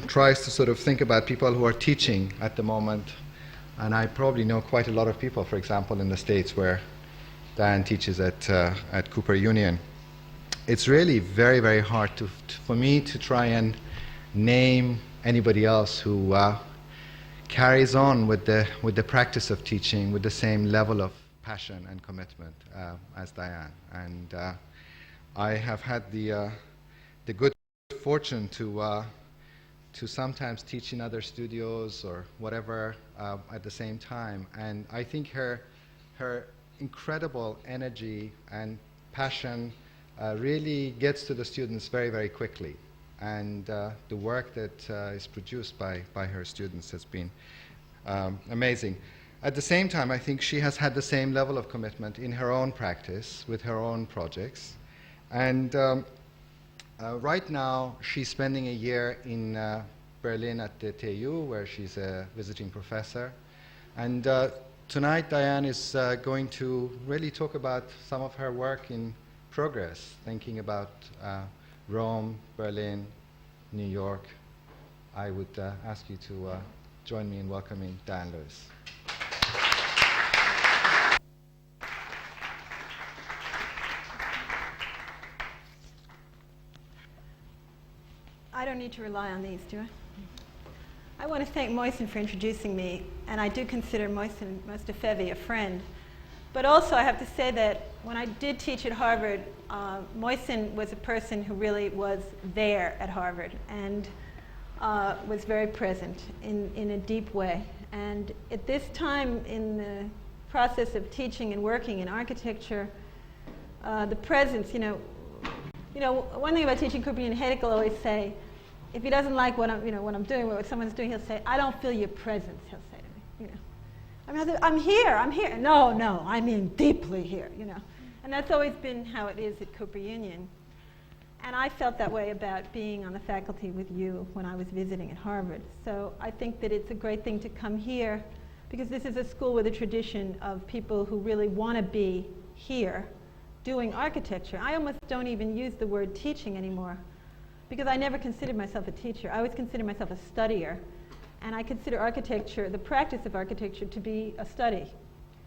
tries to sort of think about people who are teaching at the moment, and I probably know quite a lot of people, for example, in the States where Diane teaches at Cooper Union. It's really very, very hard for me to try and name anybody else who carries on with the practice of teaching with the same level of passion and commitment as Diane. And I have had the good fortune to sometimes teach in other studios or whatever at the same time. And I think her incredible energy and passion really gets to the students very, very quickly. And the work that is produced by her students has been amazing. At the same time, I think she has had the same level of commitment in her own practice with her own projects. And right now, she's spending a year in Berlin at the TU, where she's a visiting professor. And tonight, Diane is going to really talk about some of her work in progress, thinking about Rome, Berlin, New York. I would ask you to join me in welcoming Diane Lewis. I don't need to rely on these, do I? I want to thank Moisen for introducing me, and I do consider Moisen Mostafevi a friend. But also I have to say that when I did teach at Harvard, Moisen was a person who really was there at Harvard and was very present in a deep way. And at this time in the process of teaching and working in architecture, the presence, one thing about teaching Cooper Union, Heidegger will always say, if he doesn't like what I'm doing, what someone's doing, he'll say, "I don't feel your presence," he'll say to me, I mean, I'm here. No, I mean deeply here, And that's always been how it is at Cooper Union. And I felt that way about being on the faculty with you when I was visiting at Harvard. So I think that it's a great thing to come here, because this is a school with a tradition of people who really want to be here doing architecture. I almost don't even use the word teaching anymore, because I never considered myself a teacher. I always considered myself a studier. And I consider architecture, the practice of architecture, to be a study.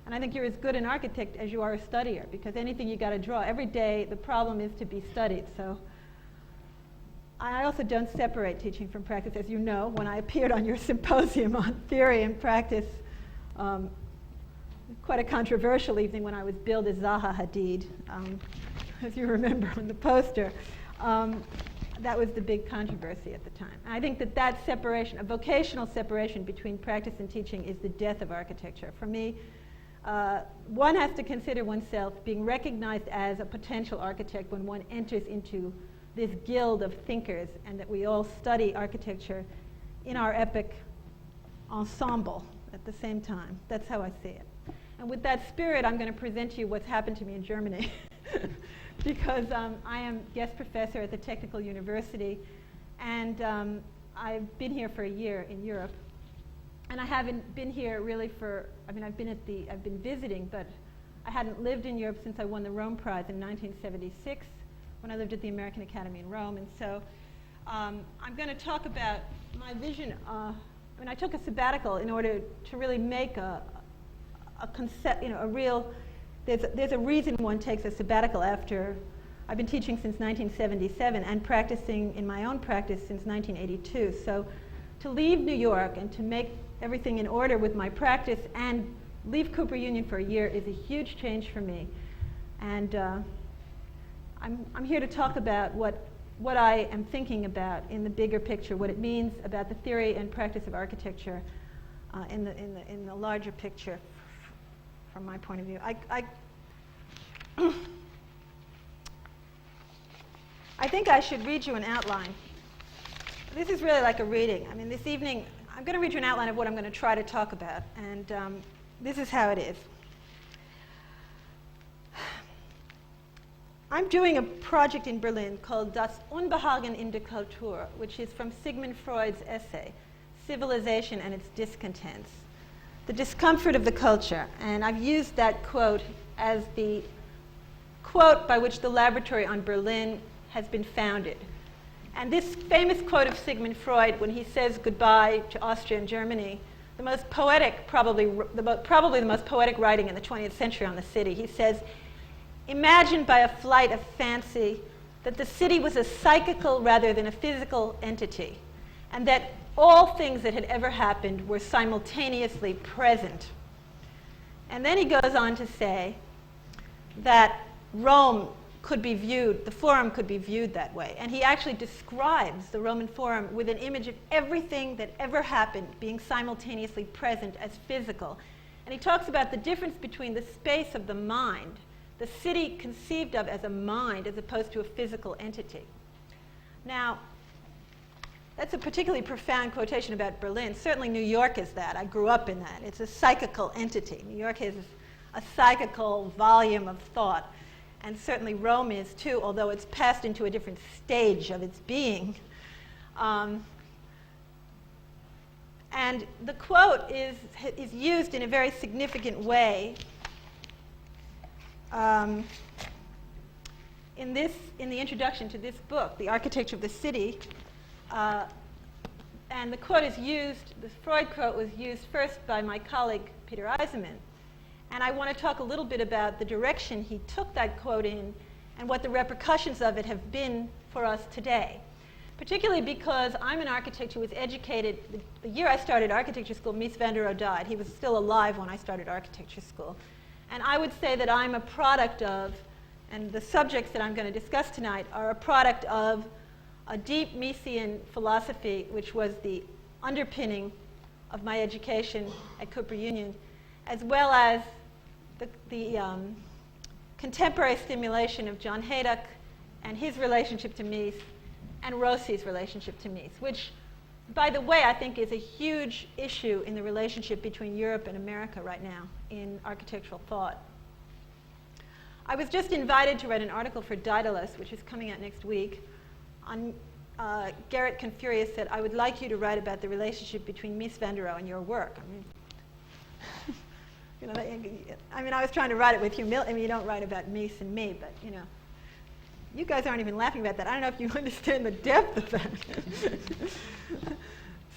And I think you're as good an architect as you are a studier, because anything you got to draw, every day the problem is to be studied. So I also don't separate teaching from practice. As you know, when I appeared on your symposium on theory and practice, quite a controversial evening when I was billed as Zaha Hadid, as you remember on the poster. That was the big controversy at the time. And I think that separation, a vocational separation between practice and teaching, is the death of architecture. For me, one has to consider oneself being recognized as a potential architect when one enters into this guild of thinkers, and that we all study architecture in our epic ensemble at the same time. That's how I see it. And with that spirit, I'm going to present to you what's happened to me in Germany. Because I am guest professor at the Technical University, and I've been here for a year in Europe. And I haven't been here really I've been visiting, but I hadn't lived in Europe since I won the Rome Prize in 1976, when I lived at the American Academy in Rome. And so I'm going to talk about my vision. I took a sabbatical in order to really make a concept, a real. There's a reason one takes a sabbatical after. I've been teaching since 1977 and practicing in my own practice since 1982. So to leave New York and to make everything in order with my practice and leave Cooper Union for a year is a huge change for me. And I'm here to talk about what I am thinking about in the bigger picture, what it means about the theory and practice of architecture in the larger picture. From my point of view, I think I should read you an outline. This is really like a reading. I mean, this evening, I'm going to read you an outline of what I'm going to try to talk about, and this is how it is. I'm doing a project in Berlin called Das Unbehagen in der Kultur, which is from Sigmund Freud's essay, Civilization and Its Discontents. The discomfort of the culture. And I've used that quote as the quote by which the laboratory on Berlin has been founded. And this famous quote of Sigmund Freud when he says goodbye to Austria and Germany, the most poetic, probably the most poetic writing in the 20th century on the city. He says, "Imagine by a flight of fancy that the city was a psychical rather than a physical entity, and that all things that had ever happened were simultaneously present." And then he goes on to say that Rome could be viewed, the Forum could be viewed that way. And he actually describes the Roman Forum with an image of everything that ever happened being simultaneously present as physical. And he talks about the difference between the space of the mind, the city conceived of as a mind as opposed to a physical entity. Now, that's a particularly profound quotation about Berlin. Certainly New York is that. I grew up in that. It's a psychical entity. New York is a psychical volume of thought. And certainly Rome is too, although it's passed into a different stage of its being. And the quote is used in a very significant way in the introduction to this book, The Architecture of the City. And the quote is used, the Freud quote was used first by my colleague Peter Eisenman. And I want to talk a little bit about the direction he took that quote in and what the repercussions of it have been for us today. Particularly because I'm an architect who was educated, the year I started architecture school, Mies van der Rohe died. He was still alive when I started architecture school. And I would say that I'm a product of, and the subjects that I'm going to discuss tonight are a product of a deep Miesian philosophy, which was the underpinning of my education at Cooper Union, as well as the contemporary stimulation of John Haydock and his relationship to Mies, and Rossi's relationship to Mies, which, by the way, I think is a huge issue in the relationship between Europe and America right now in architectural thought. I was just invited to write an article for Daedalus, which is coming out next week. Gerrit Confurius said, "I would like you to write about the relationship between Mies van der Rohe and your work." I was trying to write it with humility. I mean, you don't write about Mies and me, but you guys aren't even laughing about that. I don't know if you understand the depth of that.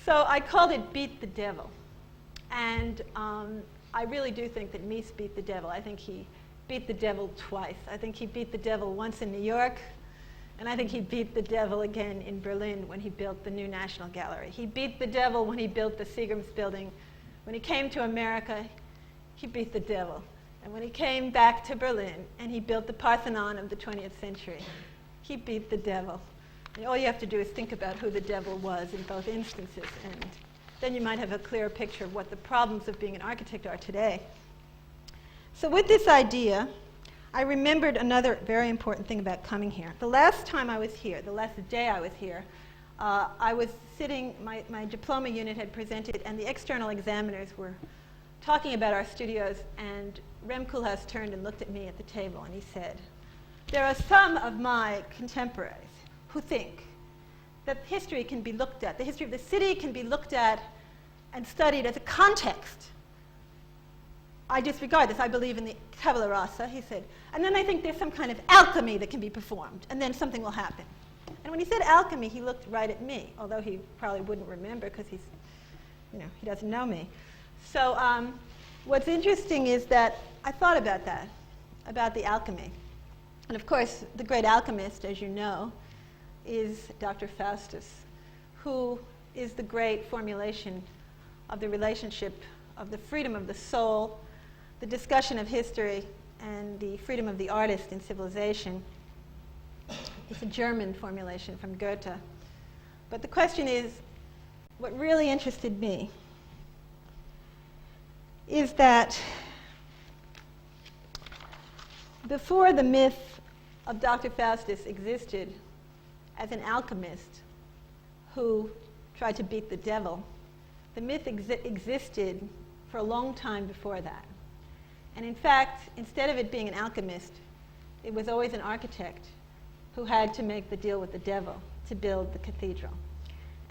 So I called it Beat the Devil. And I really do think that Mies beat the devil. I think he beat the devil twice. I think he beat the devil once in New York, and I think he beat the devil again in Berlin when he built the new National Gallery. He beat the devil when he built the Seagram's building. When he came to America, he beat the devil. And when he came back to Berlin and he built the Parthenon of the 20th century, he beat the devil. And all you have to do is think about who the devil was in both instances, and then you might have a clearer picture of what the problems of being an architect are today. So with this idea, I remembered another very important thing about coming here. The last time I was here, the last day I was here, I was sitting, my diploma unit had presented, and the external examiners were talking about our studios, and Rem Koolhaas turned and looked at me at the table, and he said, "There are some of my contemporaries who think that history can be looked at, the history of the city can be looked at and studied as a context. I disregard this. I believe in the tabula rasa," he said. "And then I think there's some kind of alchemy that can be performed, and then something will happen." And when he said alchemy, he looked right at me, although he probably wouldn't remember because he doesn't know me. So what's interesting is that I thought about that, about the alchemy. And of course, the great alchemist, as you know, is Dr. Faustus, who is the great formulation of the relationship of the freedom of the soul, the discussion of history, and the freedom of the artist in civilization. It's a German formulation from Goethe. But the question is, what really interested me is that before the myth of Dr. Faustus existed as an alchemist who tried to beat the devil, the myth existed for a long time before that. And in fact, instead of it being an alchemist, it was always an architect who had to make the deal with the devil to build the cathedral.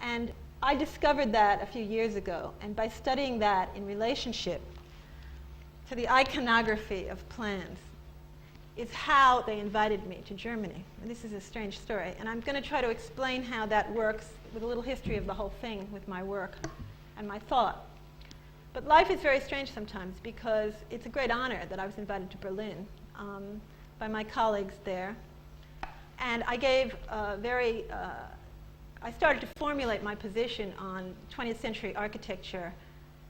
And I discovered that a few years ago, and by studying that in relationship to the iconography of plans, is how they invited me to Germany. And this is a strange story. And I'm going to try to explain how that works with a little history of the whole thing with my work and my thought. But life is very strange sometimes, because it's a great honor that I was invited to Berlin by my colleagues there. And I gave I started to formulate my position on 20th century architecture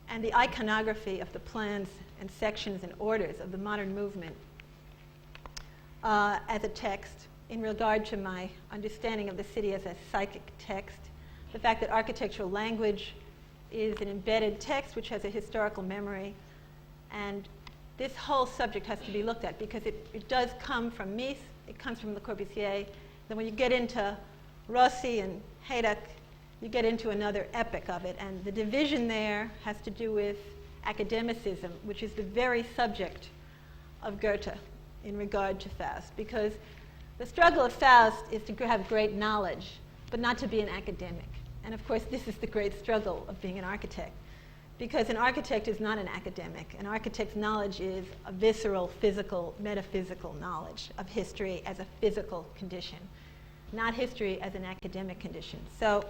and the iconography of the plans and sections and orders of the modern movement as a text in regard to my understanding of the city as a psychic text, the fact that architectural language is an embedded text which has a historical memory, and this whole subject has to be looked at because it does come from Mies, it comes from Le Corbusier. Then when you get into Rossi and Hajduk, you get into another epoch of it, and the division there has to do with academicism, which is the very subject of Goethe in regard to Faust, because the struggle of Faust is to have great knowledge, but not to be an academic. And of course, this is the great struggle of being an architect, because an architect is not an academic. An architect's knowledge is a visceral, physical, metaphysical knowledge of history as a physical condition, not history as an academic condition. So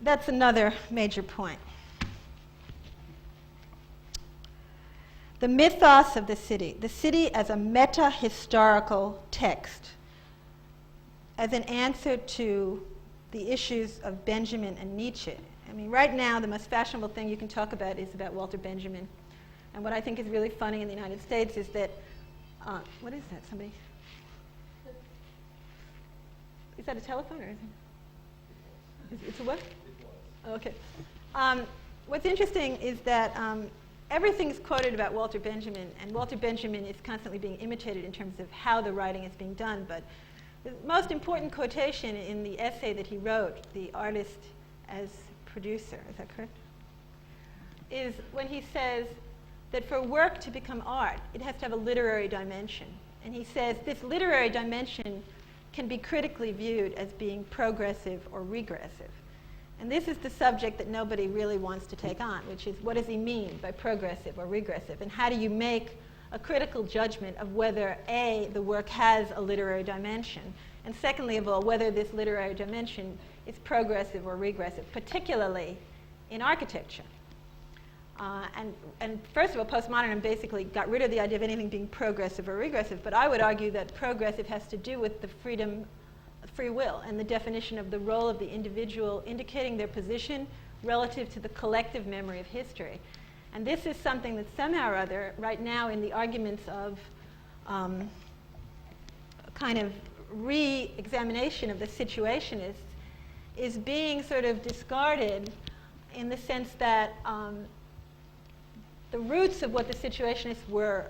that's another major point. The mythos of the city as a meta-historical text, as an answer to the issues of Benjamin and Nietzsche. I mean, right now, the most fashionable thing you can talk about is about Walter Benjamin. And what I think is really funny in the United States is that, what is that, somebody? Is that a telephone or is it? It's a what? Oh, okay. What's interesting is that everything's quoted about Walter Benjamin, and Walter Benjamin is constantly being imitated in terms of how the writing is being done. But the most important quotation in the essay that he wrote, The Artist as Producer, is that correct? Is when he says that for work to become art, it has to have a literary dimension. And he says this literary dimension can be critically viewed as being progressive or regressive. And this is the subject that nobody really wants to take on, which is what does he mean by progressive or regressive? And how do you make a critical judgment of whether, A, the work has a literary dimension, and secondly of all, whether this literary dimension is progressive or regressive, particularly in architecture. And first of all, postmodernism basically got rid of the idea of anything being progressive or regressive, but I would argue that progressive has to do with the free will, and the definition of the role of the individual indicating their position relative to the collective memory of history. And this is something that somehow or other, right now in the arguments of kind of re-examination of the Situationists, is being sort of discarded in the sense that the roots of what the Situationists were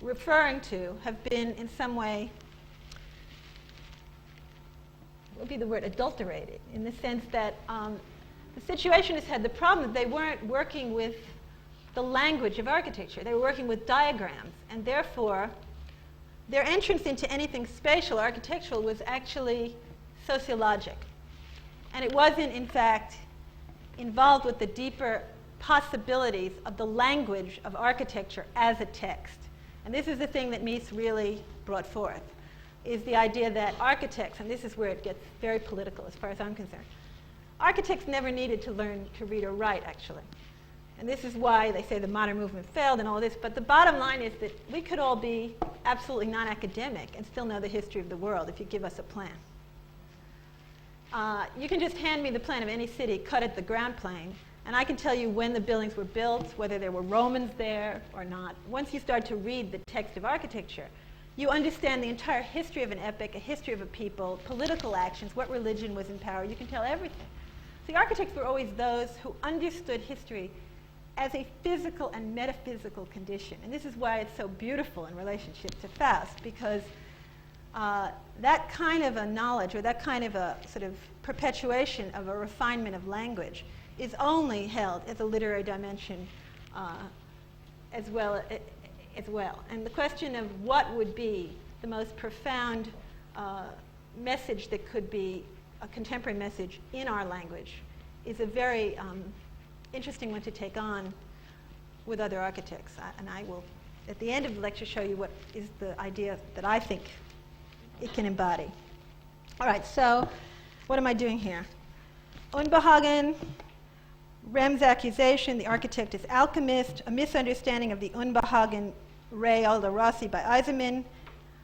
referring to have been in some way, what would be the word, adulterated, in the sense that the Situationists had the problem that they weren't working with the language of architecture. They were working with diagrams, and therefore their entrance into anything spatial, architectural, was actually sociologic. And it wasn't, in fact, involved with the deeper possibilities of the language of architecture as a text. And this is the thing that Mies really brought forth, is the idea that architects, and this is where it gets very political as far as I'm concerned, architects never needed to learn to read or write, actually. And this is why they say the modern movement failed and all this. But the bottom line is that we could all be absolutely non-academic and still know the history of the world if you give us a plan. You can just hand me the plan of any city, cut at the ground plane, and I can tell you when the buildings were built, whether there were Romans there or not. Once you start to read the text of architecture, you understand the entire history of an epoch, a history of a people, political actions, what religion was in power. You can tell everything. The architects were always those who understood history as a physical and metaphysical condition. And this is why it's so beautiful in relationship to Faust, because that kind of a knowledge, or that kind of a sort of perpetuation of a refinement of language, is only held as a literary dimension as well. And the question of what would be the most profound message that could be a contemporary message in our language is a very interesting one to take on with other architects. And I will at the end of the lecture, show you what is the idea that I think it can embody. All right, so what am I doing here? Unbehagen, Rem's accusation, the architect is alchemist, a misunderstanding of the Unbehagen Re Alda Rossi by Eisenman.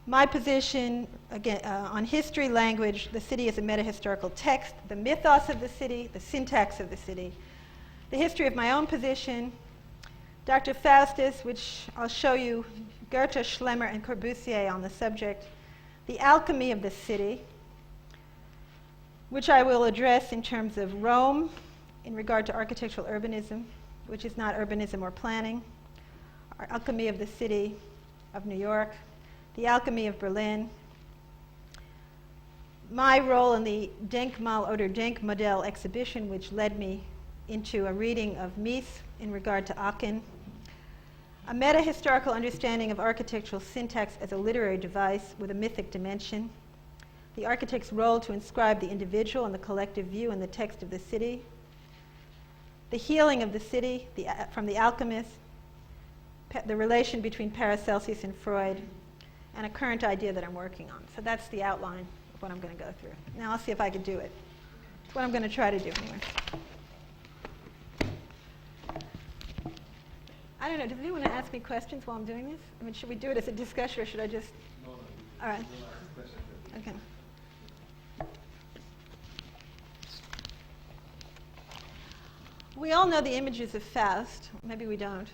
My position, again, on history, language, the city is a metahistorical text, the mythos of the city, the syntax of the city, the history of my own position, Dr. Faustus, which I'll show you, Goethe, Schlemmer, and Corbusier on the subject, the alchemy of the city, which I will address in terms of Rome in regard to architectural urbanism, which is not urbanism or planning, our alchemy of the city of New York, the alchemy of Berlin, my role in the Denkmal oder Denkmodell exhibition, which led me into a reading of Mies in regard to Aachen, a meta-historical understanding of architectural syntax as a literary device with a mythic dimension, the architect's role to inscribe the individual and the collective view in the text of the city, the healing of the city from the alchemist, the relation between Paracelsus and Freud, and a current idea that I'm working on. So that's the outline of what I'm going to go through. Now I'll see if I can do it. It's what I'm going to try to do anyway. I don't know, does anyone want to ask me questions while I'm doing this? I mean, should we do it as a discussion or should I just... No. All right. Okay. We all know the images of Faust. Maybe we don't.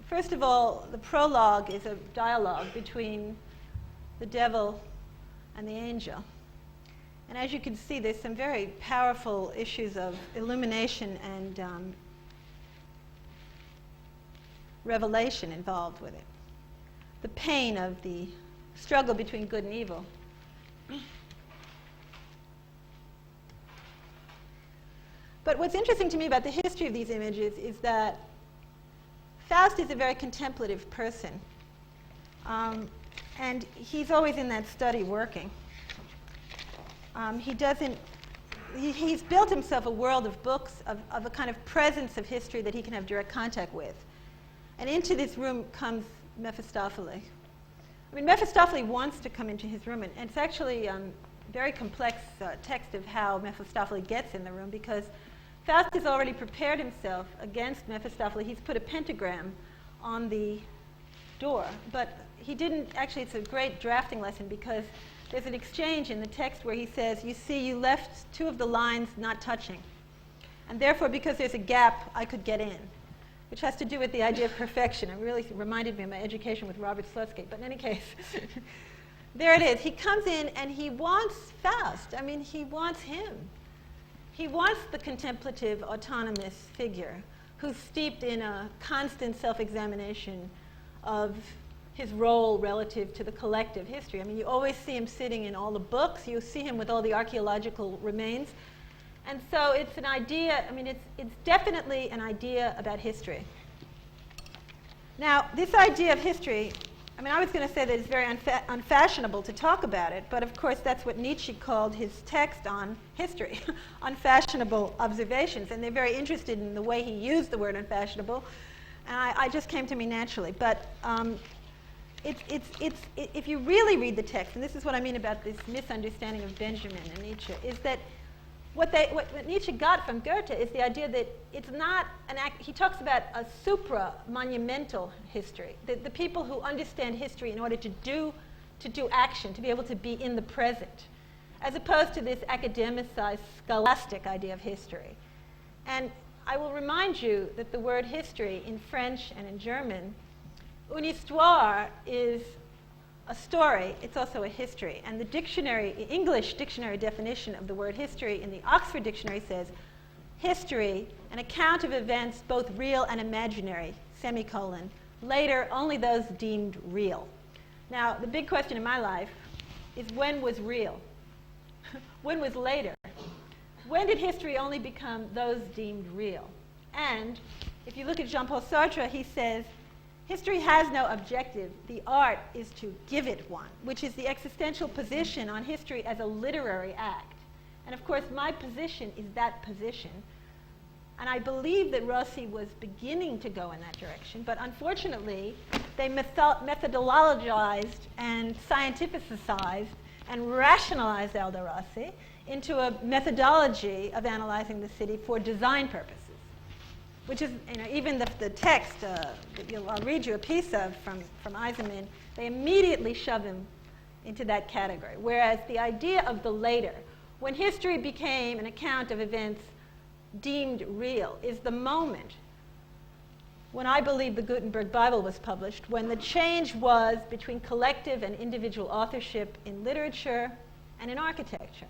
First of all, the prologue is a dialogue between the devil and the angel. And as you can see, there's some very powerful issues of illumination and revelation involved with it. The pain of the struggle between good and evil. But what's interesting to me about the history of these images is that Faust is a very contemplative person. And he's always in that study working. He's built himself a world of books, of a kind of presence of history that he can have direct contact with. And into this room comes Mephistopheles. I mean, Mephistopheles wants to come into his room, and it's actually a very complex text of how Mephistopheles gets in the room, because Faust has already prepared himself against Mephistopheles. He's put a pentagram on the door, but he didn't, actually it's a great drafting lesson, because there's an exchange in the text where he says, you see, you left two of the lines not touching, and therefore because there's a gap, I could get in, which has to do with the idea of perfection. It really reminded me of my education with Robert Slutsky, but in any case, there it is. He comes in and he wants Faust. I mean, he wants him. He wants the contemplative, autonomous figure who's steeped in a constant self-examination of his role relative to the collective history. I mean, you always see him sitting in all the books. You see him with all the archaeological remains. And so it's an idea, I mean, it's definitely an idea about history. Now, this idea of history, I mean, I was going to say that it's very unfashionable to talk about it, but of course that's what Nietzsche called his text on history, unfashionable observations, and they're very interested in the way he used the word unfashionable, and I just came to me naturally. But if you really read the text, and this is what I mean about this misunderstanding of Benjamin and Nietzsche, is that what Nietzsche got from Goethe is the idea that it's not he talks about a supra-monumental history, the people who understand history in order to do action, to be able to be in the present, as opposed to this academicized, scholastic idea of history. And I will remind you that the word history in French and in German, une histoire, is a story. It's also a history. And the English dictionary definition of the word history in the Oxford Dictionary says, history, an account of events both real and imaginary, semicolon, later only those deemed real. Now, the big question in my life is, when was real? When was later? When did history only become those deemed real? And if you look at Jean-Paul Sartre, he says, history has no objective. The art is to give it one, which is the existential position on history as a literary act. And of course, my position is that position. And I believe that Rossi was beginning to go in that direction, but unfortunately, they methodologized and scientificized and rationalized Aldo Rossi into a methodology of analyzing the city for design purposes, which is, even the text that I'll read you a piece of from Eisenman, they immediately shove him into that category. Whereas the idea of the later, when history became an account of events deemed real, is the moment when I believe the Gutenberg Bible was published, when the change was between collective and individual authorship in literature and in architecture,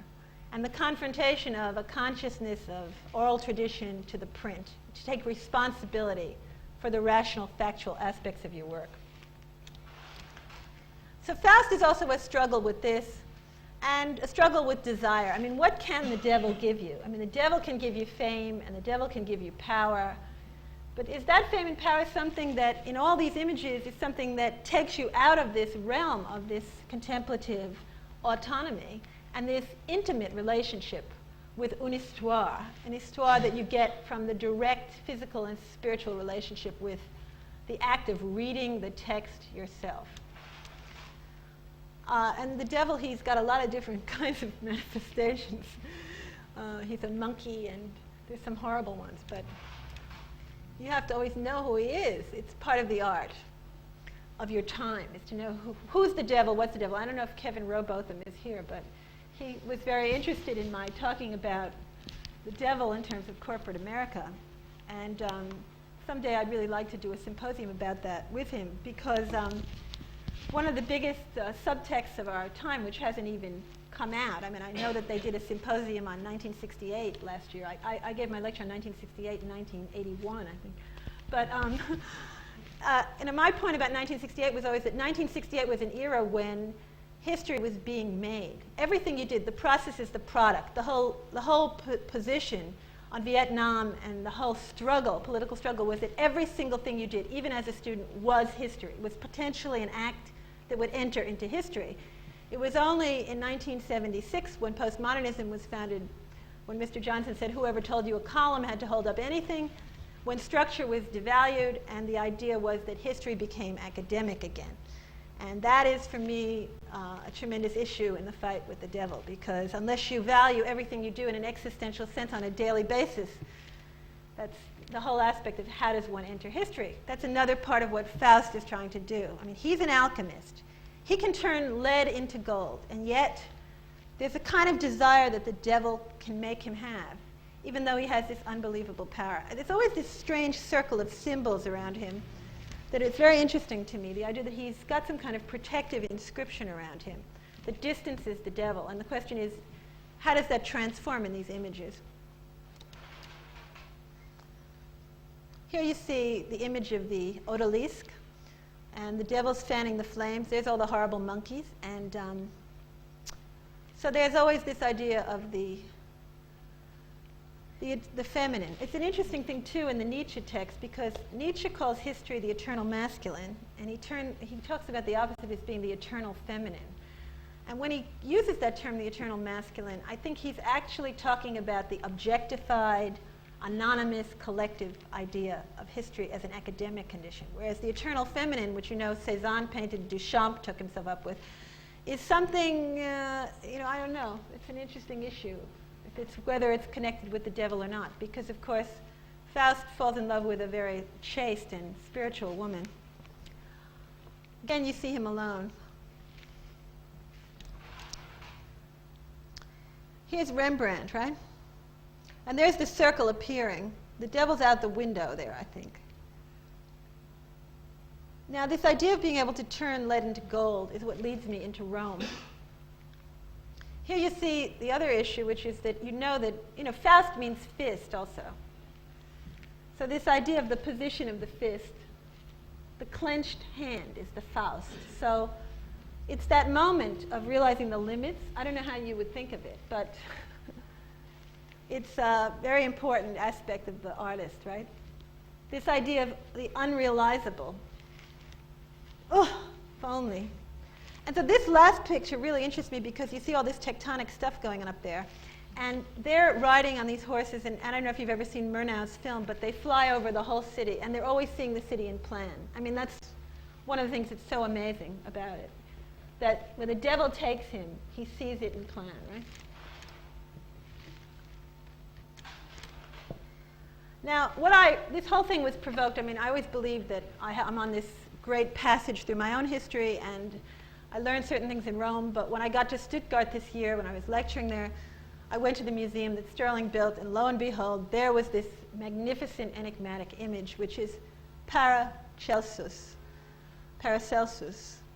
and the confrontation of a consciousness of oral tradition to the print, to take responsibility for the rational, factual aspects of your work. So Faust is also a struggle with this, and a struggle with desire. I mean, what can the devil give you? I mean, the devil can give you fame, and the devil can give you power. But is that fame and power something that, in all these images, is something that takes you out of this realm of this contemplative autonomy and this intimate relationship with une histoire, an histoire that you get from the direct physical and spiritual relationship with the act of reading the text yourself? And the devil, he's got a lot of different kinds of manifestations. He's a monkey, and there's some horrible ones, but you have to always know who he is. It's part of the art of your time, is to know who's the devil, what's the devil. I don't know if Kevin Robotham is here, but he was very interested in my talking about the devil in terms of corporate America. And someday I'd really like to do a symposium about that with him, because one of the biggest subtexts of our time, which hasn't even come out, I mean, I know that they did a symposium on 1968 last year. I gave my lecture on 1968 and 1981, I think. But my point about 1968 was always that 1968 was an era when history was being made. Everything you did, the process is the product. The whole position on Vietnam and the whole struggle, political struggle, was that every single thing you did, even as a student, was history, was potentially an act that would enter into history. It was only in 1976, when postmodernism was founded, when Mr. Johnson said, whoever told you a column had to hold up anything, when structure was devalued and the idea was that history became academic again. And that is, for me, a tremendous issue in the fight with the devil, because unless you value everything you do in an existential sense on a daily basis, that's the whole aspect of how does one enter history. That's another part of what Faust is trying to do. I mean, he's an alchemist. He can turn lead into gold, and yet there's a kind of desire that the devil can make him have, even though he has this unbelievable power. There's always this strange circle of symbols around him that it's very interesting to me, the idea that he's got some kind of protective inscription around him that distances the devil. And the question is, how does that transform in these images? Here you see the image of the odalisque, and the devil's fanning the flames. There's all the horrible monkeys. And so there's always this idea of the feminine. It's an interesting thing, too, in the Nietzsche text, because Nietzsche calls history the eternal masculine, and he talks about the opposite as being the eternal feminine. And when he uses that term, the eternal masculine, I think he's actually talking about the objectified, anonymous, collective idea of history as an academic condition, whereas the eternal feminine, which Cézanne painted, Duchamp took himself up with, is something, I don't know. It's an interesting issue. It's whether it's connected with the devil or not, because of course Faust falls in love with a very chaste and spiritual woman. Again, you see him alone. Here's Rembrandt, right? And there's the circle appearing. The devil's out the window there, I think. Now, this idea of being able to turn lead into gold is what leads me into Rome. Here you see the other issue, which is that Faust means fist also. So this idea of the position of the fist, the clenched hand is the Faust. So it's that moment of realizing the limits. I don't know how you would think of it, but it's a very important aspect of the artist, right? This idea of the unrealizable. Oh, if only. And so this last picture really interests me because you see all this tectonic stuff going on up there. And they're riding on these horses, and I don't know if you've ever seen Murnau's film, but they fly over the whole city, and they're always seeing the city in plan. I mean, that's one of the things that's so amazing about it, that when the devil takes him, he sees it in plan, right? Now, this whole thing was provoked. I mean, I always believed that I'm on this great passage through my own history, and I learned certain things in Rome, but when I got to Stuttgart this year, when I was lecturing there, I went to the museum that Sterling built, and lo and behold, there was this magnificent enigmatic image, which is Paracelsus,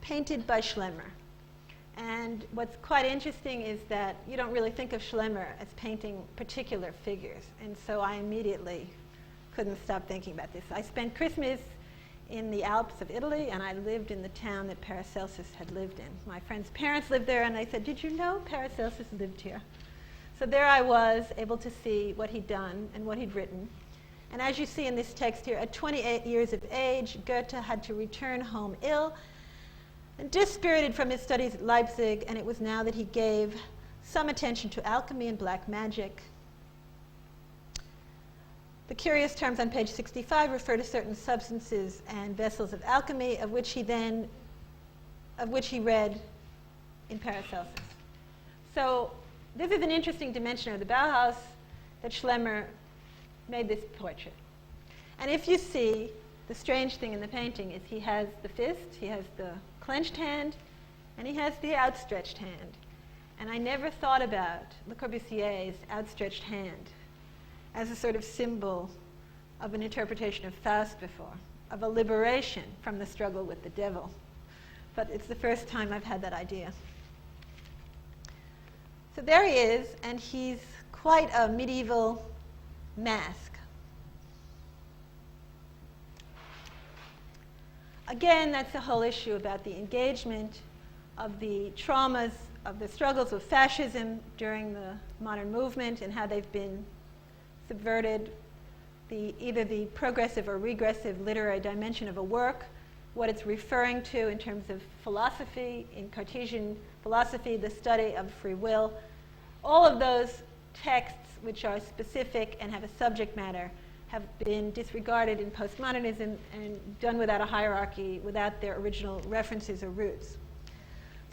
painted by Schlemmer. And what's quite interesting is that you don't really think of Schlemmer as painting particular figures, and so I immediately couldn't stop thinking about this. I spent Christmas in the Alps of Italy, and I lived in the town that Paracelsus had lived in. My friend's parents lived there, and they said, "Did you know Paracelsus lived here?" So there I was, able to see what he'd done and what he'd written. And as you see in this text here, at 28 years of age, Goethe had to return home ill and dispirited from his studies at Leipzig, and it was now that he gave some attention to alchemy and black magic. The curious terms on page 65 refer to certain substances and vessels of alchemy, of which he read in Paracelsus. So this is an interesting dimension of the Bauhaus that Schlemmer made this portrait. And if you see, the strange thing in the painting is he has the fist, he has the clenched hand, and he has the outstretched hand. And I never thought about Le Corbusier's outstretched hand as a sort of symbol of an interpretation of Faust before, of a liberation from the struggle with the devil. But it's the first time I've had that idea. So there he is, and he's quite a medieval mask. Again, that's the whole issue about the engagement of the traumas, of the struggles with fascism during the modern movement and how they've been subverted, either the progressive or regressive literary dimension of a work, what it's referring to in terms of philosophy, in Cartesian philosophy, the study of free will. All of those texts which are specific and have a subject matter have been disregarded in postmodernism and done without a hierarchy, without their original references or roots.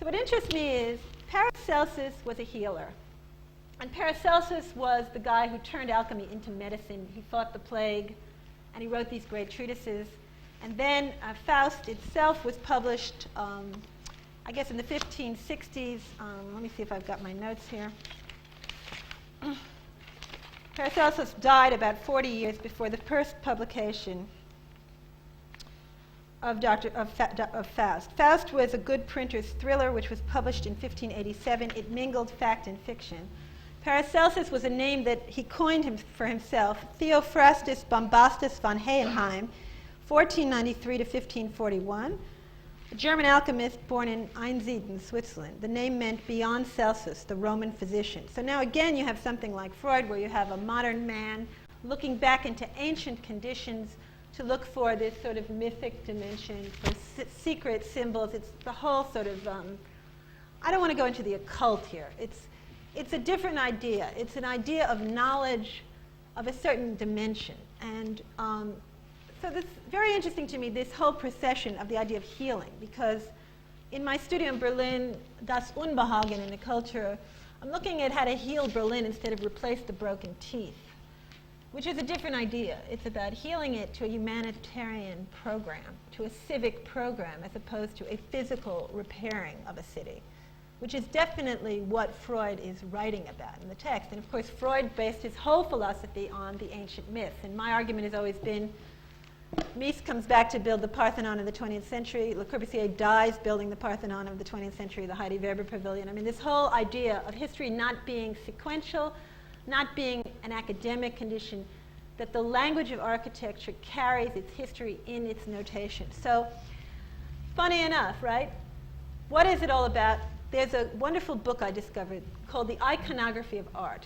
So what interests me is Paracelsus was a healer. And Paracelsus was the guy who turned alchemy into medicine. He fought the plague, and he wrote these great treatises. And then Faust itself was published, I guess, in the 1560s. Let me see if I've got my notes here. Paracelsus died about 40 years before the first publication of Faust. Faust was a good printer's thriller, which was published in 1587. It mingled fact and fiction. Paracelsus was a name that he coined for himself, Theophrastus Bombastus von Hohenheim, 1493 to 1541, a German alchemist born in Einsiedeln, Switzerland. The name meant beyond Celsus, the Roman physician. So now again you have something like Freud, where you have a modern man looking back into ancient conditions to look for this sort of mythic dimension, for secret symbols. It's the whole sort of, I don't want to go into the occult here. It's a different idea. It's an idea of knowledge of a certain dimension. And so this is very interesting to me, this whole procession of the idea of healing, because in my studio in Berlin, Das Unbehagen in the culture, I'm looking at how to heal Berlin instead of replace the broken teeth, which is a different idea. It's about healing it to a humanitarian program, to a civic program, as opposed to a physical repairing of a city, which is definitely what Freud is writing about in the text. And of course, Freud based his whole philosophy on the ancient myths. And my argument has always been, Mies comes back to build the Parthenon of the 20th century. Le Corbusier dies building the Parthenon of the 20th century, the Heidi Weber Pavilion. I mean, this whole idea of history not being sequential, not being an academic condition, that the language of architecture carries its history in its notation. So, funny enough, right? What is it all about? There's a wonderful book I discovered called The Iconography of Art.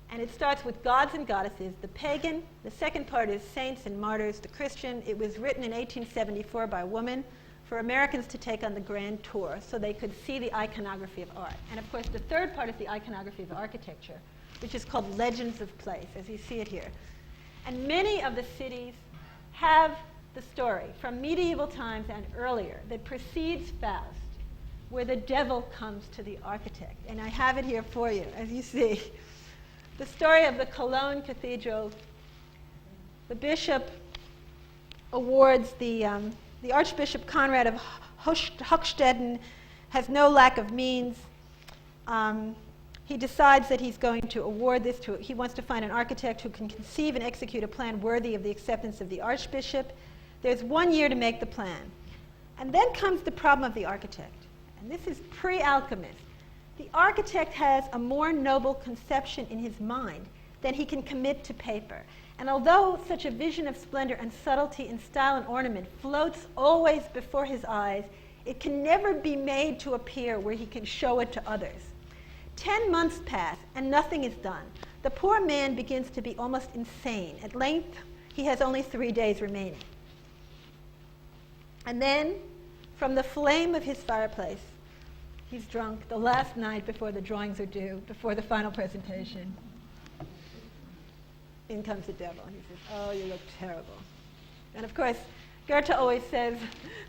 And it starts with gods and goddesses, the pagan. The second part is saints and martyrs, the Christian. It was written in 1874 by a woman, for Americans to take on the grand tour so they could see the iconography of art. And of course, the third part is the iconography of architecture, which is called Legends of Place, as you see it here. And many of the cities have the story from medieval times and earlier that precedes Faust, where the devil comes to the architect. And I have it here for you, as you see. The story of the Cologne Cathedral. The bishop awards the Archbishop Conrad of Hochstetten has no lack of means. He decides that he's going to award this to, he wants to find an architect who can conceive and execute a plan worthy of the acceptance of the archbishop. There's 1 year to make the plan. And then comes the problem of the architect. And this is pre-alchemist. The architect has a more noble conception in his mind than he can commit to paper. And although such a vision of splendor and subtlety in style and ornament floats always before his eyes, it can never be made to appear where he can show it to others. 10 months pass, and nothing is done. The poor man begins to be almost insane. At length, he has only 3 days remaining. And then, from the flame of his fireplace, he's drunk the last night before the drawings are due, before the final presentation. In comes the devil. He says, "Oh, you look terrible." And of course, Goethe always says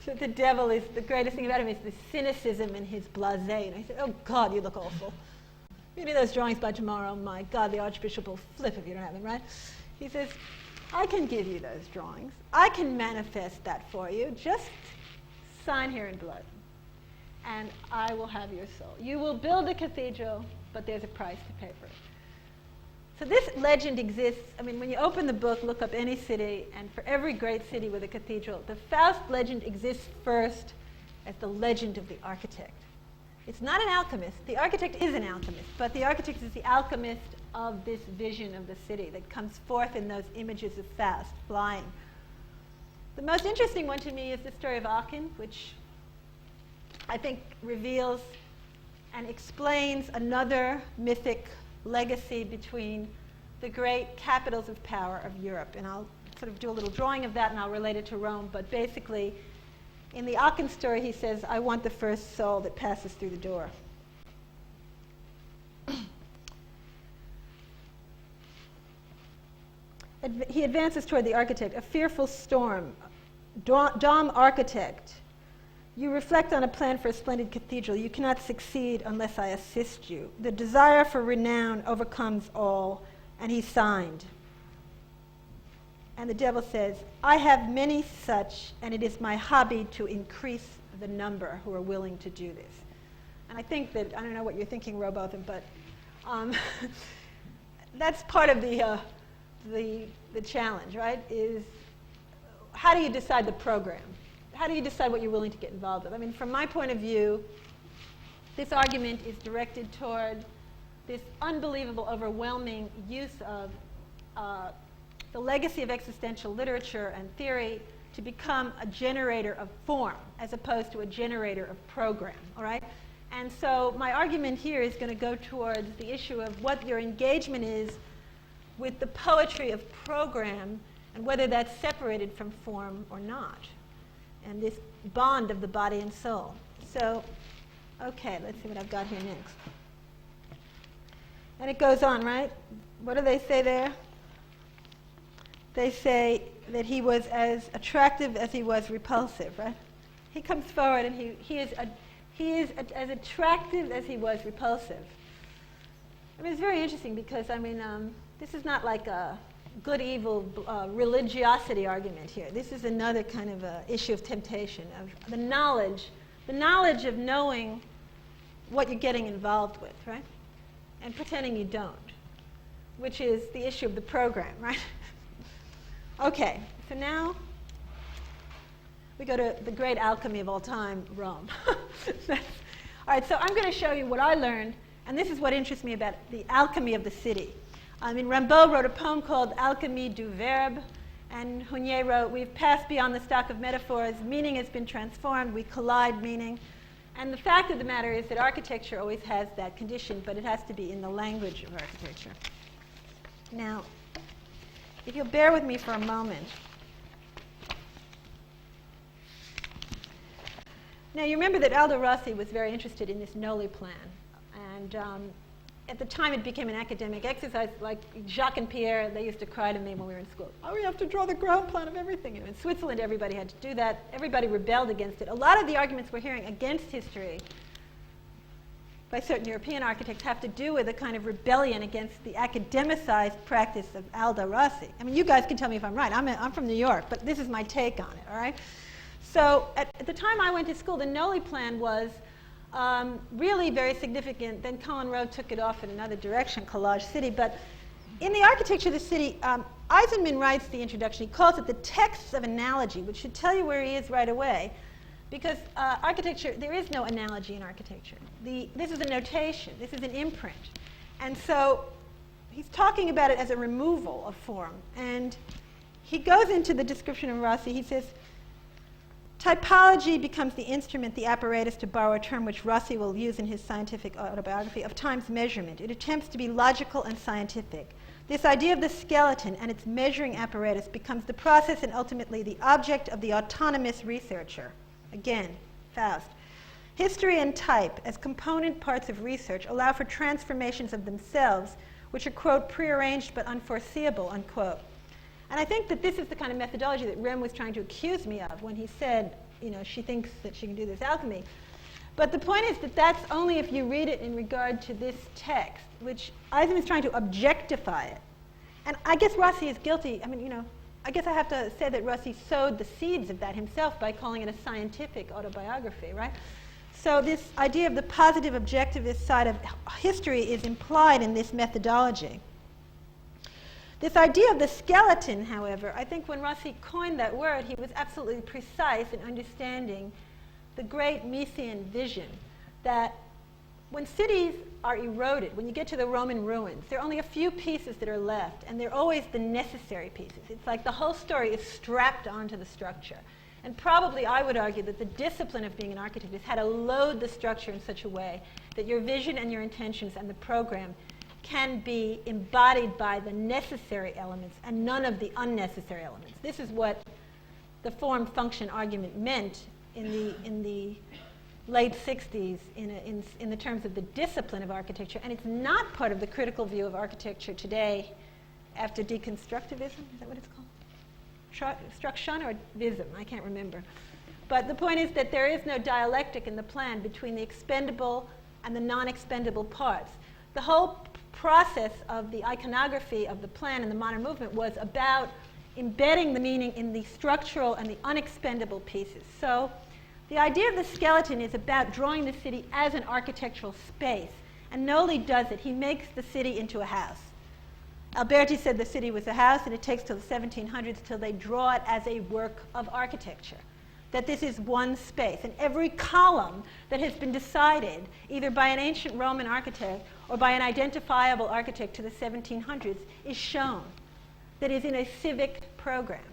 that the devil is, the greatest thing about him is the cynicism in his blasé. And I said, "Oh, God, you look awful. You need those drawings by tomorrow. My God, the Archbishop will flip if you don't have them, right?" He says, "I can give you those drawings. I can manifest that for you. Just sign here in blood, and I will have your soul. You will build a cathedral, but there's a price to pay for it." So this legend exists. I mean, when you open the book, look up any city, and for every great city with a cathedral, the Faust legend exists first as the legend of the architect. It's not an alchemist. The architect is an alchemist, but the architect is the alchemist of this vision of the city that comes forth in those images of Faust flying. The most interesting one to me is the story of Aachen, which I think reveals and explains another mythic legacy between the great capitals of power of Europe. And I'll sort of do a little drawing of that and I'll relate it to Rome. But basically, in the Aachen story, he says, "I want the first soul that passes through the door." He advances toward the architect. "A fearful storm. Dom architect. You reflect on a plan for a splendid cathedral. You cannot succeed unless I assist you. The desire for renown overcomes all," and he signed. And the devil says, "I have many such, and it is my hobby to increase the number who are willing to do this." And I think that, I don't know what you're thinking, Robotham, but that's part of the challenge, right? Is how do you decide the program? How do you decide what you're willing to get involved with? I mean, from my point of view, this argument is directed toward this unbelievable, overwhelming use of the legacy of existential literature and theory to become a generator of form as opposed to a generator of program, all right? And so my argument here is going to go towards the issue of what your engagement is with the poetry of program and whether that's separated from form or not, and this bond of the body and soul. So, okay, let's see what I've got here next. And it goes on, right? What do they say there? They say that he was as attractive as he was repulsive, right? He comes forward and he is as attractive as he was repulsive. I mean, it's very interesting because, I mean, this is not like a good-evil religiosity argument here. This is another kind of issue of temptation, of the knowledge of knowing what you're getting involved with, right? And pretending you don't, which is the issue of the program, right? Okay, so now we go to the great alchemy of all time, Rome. All right, so I'm going to show you what I learned, and this is what interests me about the alchemy of the city. I mean, Rimbaud wrote a poem called Alchimie du Verbe, and Hunier wrote, "We've passed beyond the stock of metaphors. Meaning has been transformed. We collide meaning." And the fact of the matter is that architecture always has that condition, but it has to be in the language of architecture. Now, if you'll bear with me for a moment. Now, you remember that Aldo Rossi was very interested in this Noli plan. And at the time, it became an academic exercise. Like Jacques and Pierre, they used to cry to me when we were in school. Oh, we have to draw the ground plan of everything. You know, in Switzerland, everybody had to do that. Everybody rebelled against it. A lot of the arguments we're hearing against history by certain European architects have to do with a kind of rebellion against the academicized practice of Aldo Rossi. I mean, you guys can tell me if I'm right. I'm from New York, but this is my take on it, all right? So at the time I went to school, the Noli plan was really very significant. Then Cohen Road took it off in another direction, Collage City. But in the architecture of the city, Eisenman writes the introduction. He calls it the texts of analogy, which should tell you where he is right away. Because architecture, there is no analogy in architecture. This is a notation. This is an imprint. And so he's talking about it as a removal of form. And he goes into the description of Rossi. He says, typology becomes the instrument, the apparatus, to borrow a term which Rossi will use in his scientific autobiography, of time's measurement. It attempts to be logical and scientific. This idea of the skeleton and its measuring apparatus becomes the process and ultimately the object of the autonomous researcher. Again, Faust. History and type, as component parts of research, allow for transformations of themselves, which are, quote, prearranged but unforeseeable, unquote. And I think that this is the kind of methodology that Rem was trying to accuse me of when he said, you know, she thinks that she can do this alchemy. But the point is that that's only if you read it in regard to this text, which Eisenman is trying to objectify it. And I guess Rossi is guilty. I mean, you know, I guess I have to say that Rossi sowed the seeds of that himself by calling it a scientific autobiography, right? So this idea of the positive objectivist side of history is implied in this methodology. This idea of the skeleton, however, I think when Rossi coined that word, he was absolutely precise in understanding the great Mysian vision that when cities are eroded, when you get to the Roman ruins, there are only a few pieces that are left, and they're always the necessary pieces. It's like the whole story is strapped onto the structure. And probably I would argue that the discipline of being an architect is how to load the structure in such a way that your vision and your intentions and the program can be embodied by the necessary elements and none of the unnecessary elements. This is what the form-function argument meant in the late 60s in the terms of the discipline of architecture, and it's not part of the critical view of architecture today after deconstructivism. Is that what it's called? Struction or vism? I can't remember. But the point is that there is no dialectic in the plan between the expendable and the non-expendable parts. The whole process of the iconography of the plan in the modern movement was about embedding the meaning in the structural and the unexpendable pieces. So the idea of the skeleton is about drawing the city as an architectural space. And Noli does it. He makes the city into a house. Alberti said the city was a house, and it takes till the 1700s till they draw it as a work of architecture. That this is one space. And every column that has been decided, either by an ancient Roman architect or by an identifiable architect to the 1700s, is shown. That is in a civic program.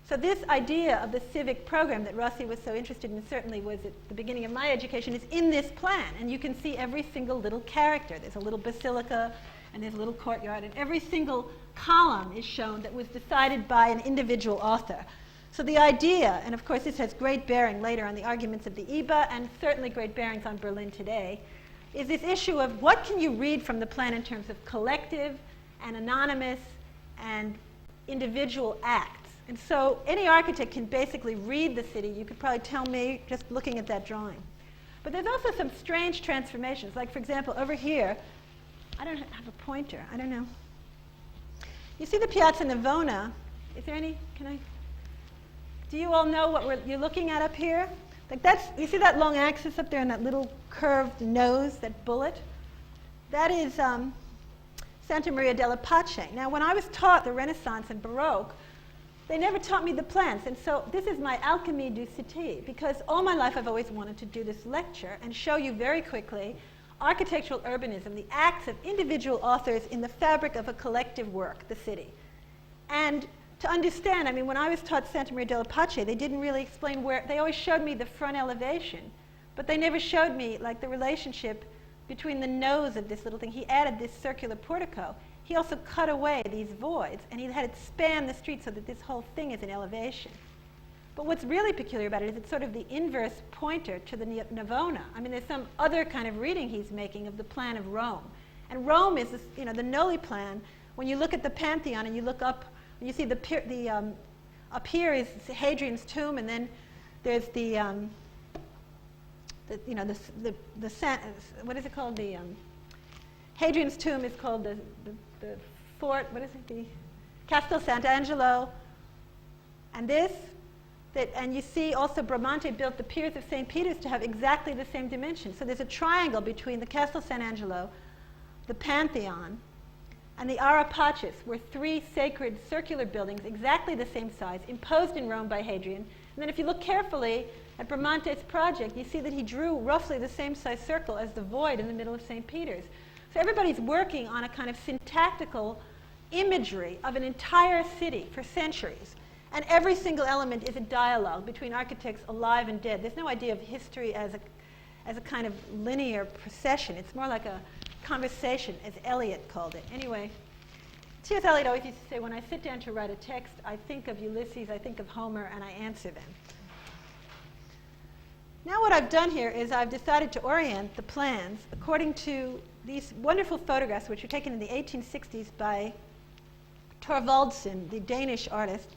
So this idea of the civic program that Rossi was so interested in, certainly was at the beginning of my education, is in this plan. And you can see every single little character. There's a little basilica, and there's a little courtyard, and every single column is shown that was decided by an individual author. So the idea, and of course this has great bearing later on the arguments of the IBA, and certainly great bearings on Berlin today, is this issue of what can you read from the plan in terms of collective and anonymous and individual acts. And so any architect can basically read the city. You could probably tell me just looking at that drawing. But there's also some strange transformations. Like, for example, over here, I don't have a pointer. I don't know. You see the Piazza Navona. Is there any? Do you all know what you're looking at up here? Like you see that long axis up there and that little curved nose, that bullet? That is Santa Maria della Pace. Now, when I was taught the Renaissance and Baroque, they never taught me the plans. And so this is my alchemy du cité, because all my life I've always wanted to do this lecture and show you very quickly architectural urbanism, the acts of individual authors in the fabric of a collective work, the city. And to understand, I mean, when I was taught Santa Maria della Pace, they didn't really explain where, they always showed me the front elevation, but they never showed me like the relationship between the nose of this little thing. He added this circular portico. He also cut away these voids, and he had it span the street so that this whole thing is an elevation. But what's really peculiar about it is it's sort of the inverse pointer to the Navona. I mean, there's some other kind of reading he's making of the plan of Rome. And Rome is, this, the Noli plan. When you look at the Pantheon and you look up, and you see up here is Hadrian's tomb, and then there's what is it called? Hadrian's tomb is called the fort. What is it? The Castel Sant'Angelo. And and you see also Bramante built the piers of St. Peter's to have exactly the same dimension. So there's a triangle between the Castel Sant'Angelo, the Pantheon, and the Ara Pacis, were three sacred circular buildings exactly the same size, imposed in Rome by Hadrian. And then if you look carefully at Bramante's project, you see that he drew roughly the same size circle as the void in the middle of St. Peter's. So everybody's working on a kind of syntactical imagery of an entire city for centuries. And every single element is a dialogue between architects alive and dead. There's no idea of history as a kind of linear procession. It's more like a conversation, as Eliot called it. Anyway, T.S. Eliot always used to say, when I sit down to write a text, I think of Ulysses, I think of Homer, and I answer them. Now what I've done here is I've decided to orient the plans according to these wonderful photographs which were taken in the 1860s by Thorvaldsen, the Danish artist.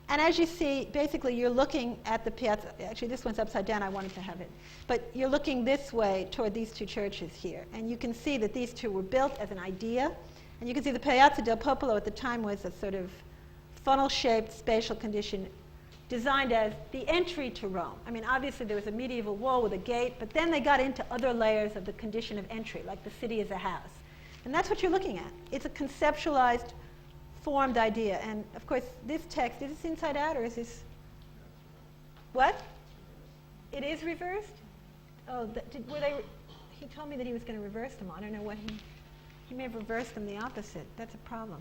And as you see, basically you're looking at the piazza. Actually, this one's upside down. I wanted to have it. But you're looking this way toward these two churches here. And you can see that these two were built as an idea. And you can see the Piazza del Popolo at the time was a sort of funnel-shaped spatial condition designed as the entry to Rome. I mean, obviously there was a medieval wall with a gate, but then they got into other layers of the condition of entry, like the city as a house. And that's what you're looking at. It's a conceptualized, formed idea. And of course, this text, is this inside out or is this, what? It is reversed? Oh, he told me that he was going to reverse them. I don't know what he may have reversed them the opposite. That's a problem.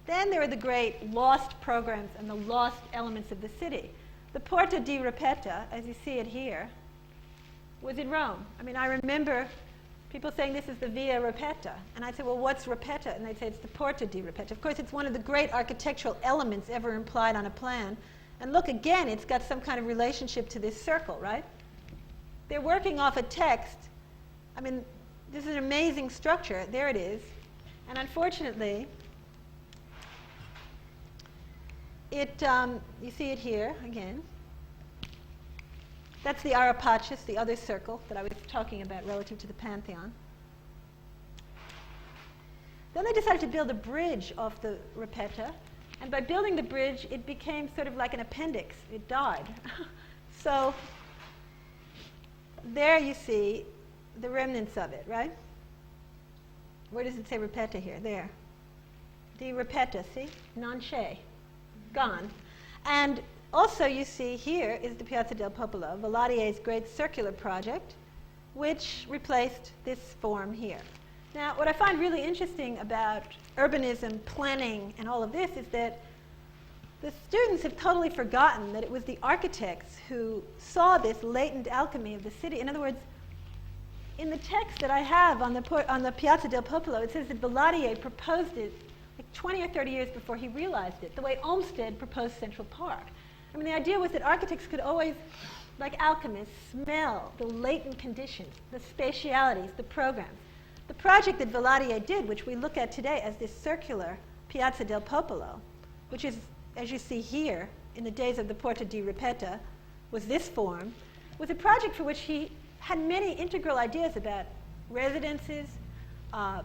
Then there are the great lost programs and the lost elements of the city. The Porta di Ripetta, as you see it here, was in Rome. I mean, I remember people saying this is the Via Ripetta. And I'd say, well, what's Ripetta? And they'd say it's the Porta di Ripetta. Of course, it's one of the great architectural elements ever implied on a plan. And look, again, it's got some kind of relationship to this circle, right? They're working off a text. I mean, this is an amazing structure. There it is. And unfortunately, you see it here again. That's the Ara Pacis, the other circle that I was talking about relative to the Pantheon. Then they decided to build a bridge off the Ripetta. And by building the bridge, it became sort of like an appendix. It died. So there you see the remnants of it, right? Where does it say Ripetta here? There. The Ripetta, see? Non c'è. Gone. And also you see here is the Piazza del Popolo, Valladier's great circular project, which replaced this form here. Now, what I find really interesting about urbanism, planning, and all of this is that the students have totally forgotten that it was the architects who saw this latent alchemy of the city. In other words, in the text that I have on the Piazza del Popolo, it says that Valadier proposed it like 20 or 30 years before he realized it, the way Olmsted proposed Central Park. I mean, the idea was that architects could always, like alchemists, smell the latent conditions, the spatialities, the programs. The project that Valadier did, which we look at today as this circular Piazza del Popolo, which is, as you see here, in the days of the Porta di Ripetta, was this form, was a project for which he had many integral ideas about residences,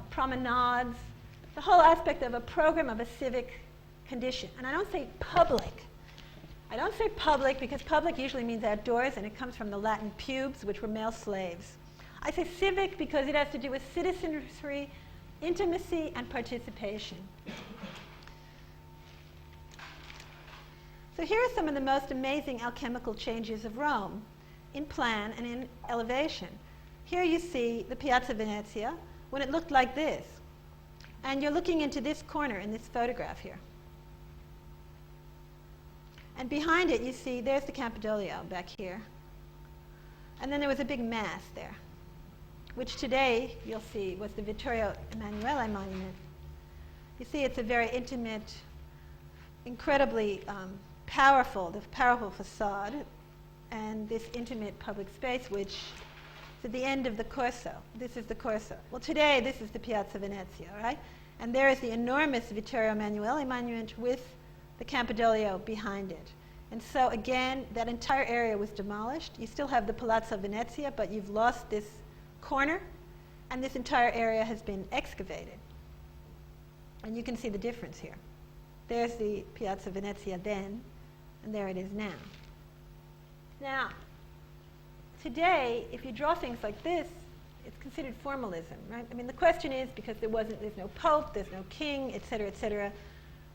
promenades, the whole aspect of a program of a civic condition. And I don't say public. I don't say public because public usually means outdoors, and it comes from the Latin pubes, which were male slaves. I say civic because it has to do with citizenry, intimacy, and participation. So here are some of the most amazing alchemical changes of Rome in plan and in elevation. Here you see the Piazza Venezia when it looked like this. And you're looking into this corner in this photograph here. And behind it, you see, there's the Campidoglio back here. And then there was a big mass there, which today, you'll see, was the Vittorio Emanuele monument. You see, it's a very intimate, incredibly powerful, the powerful facade, and this intimate public space, which is at the end of the Corso. This is the Corso. Well, today, this is the Piazza Venezia, right? And there is the enormous Vittorio Emanuele monument with the Campidoglio behind it. And so, again, that entire area was demolished. You still have the Palazzo Venezia, but you've lost this corner, and this entire area has been excavated. And you can see the difference here. There's the Piazza Venezia then, and there it is now. Now, today, if you draw things like this, it's considered formalism, right? I mean, the question is, because there's no pope, there's no king, et cetera,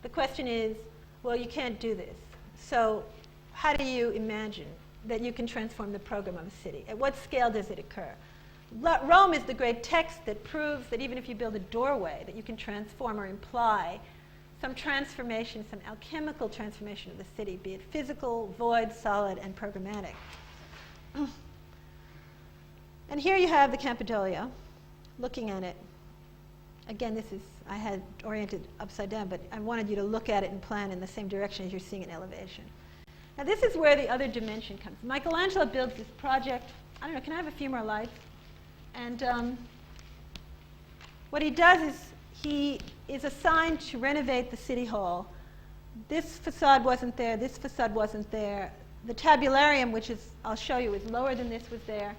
the question is, well, you can't do this. So how do you imagine that you can transform the program of a city? At what scale does it occur? Rome is the great text that proves that even if you build a doorway, that you can transform or imply some transformation, some alchemical transformation of the city, be it physical, void, solid, and programmatic. And here you have the Campidoglio, looking at it. Again, I had oriented upside down, but I wanted you to look at it and plan in the same direction as you're seeing it in elevation. Now this is where the other dimension comes. Michelangelo builds this project. I don't know, can I have a few more lights? And what he does is he is assigned to renovate the city hall. This facade wasn't there, this facade wasn't there. The tabularium, which is, I'll show you, is lower than this, was there.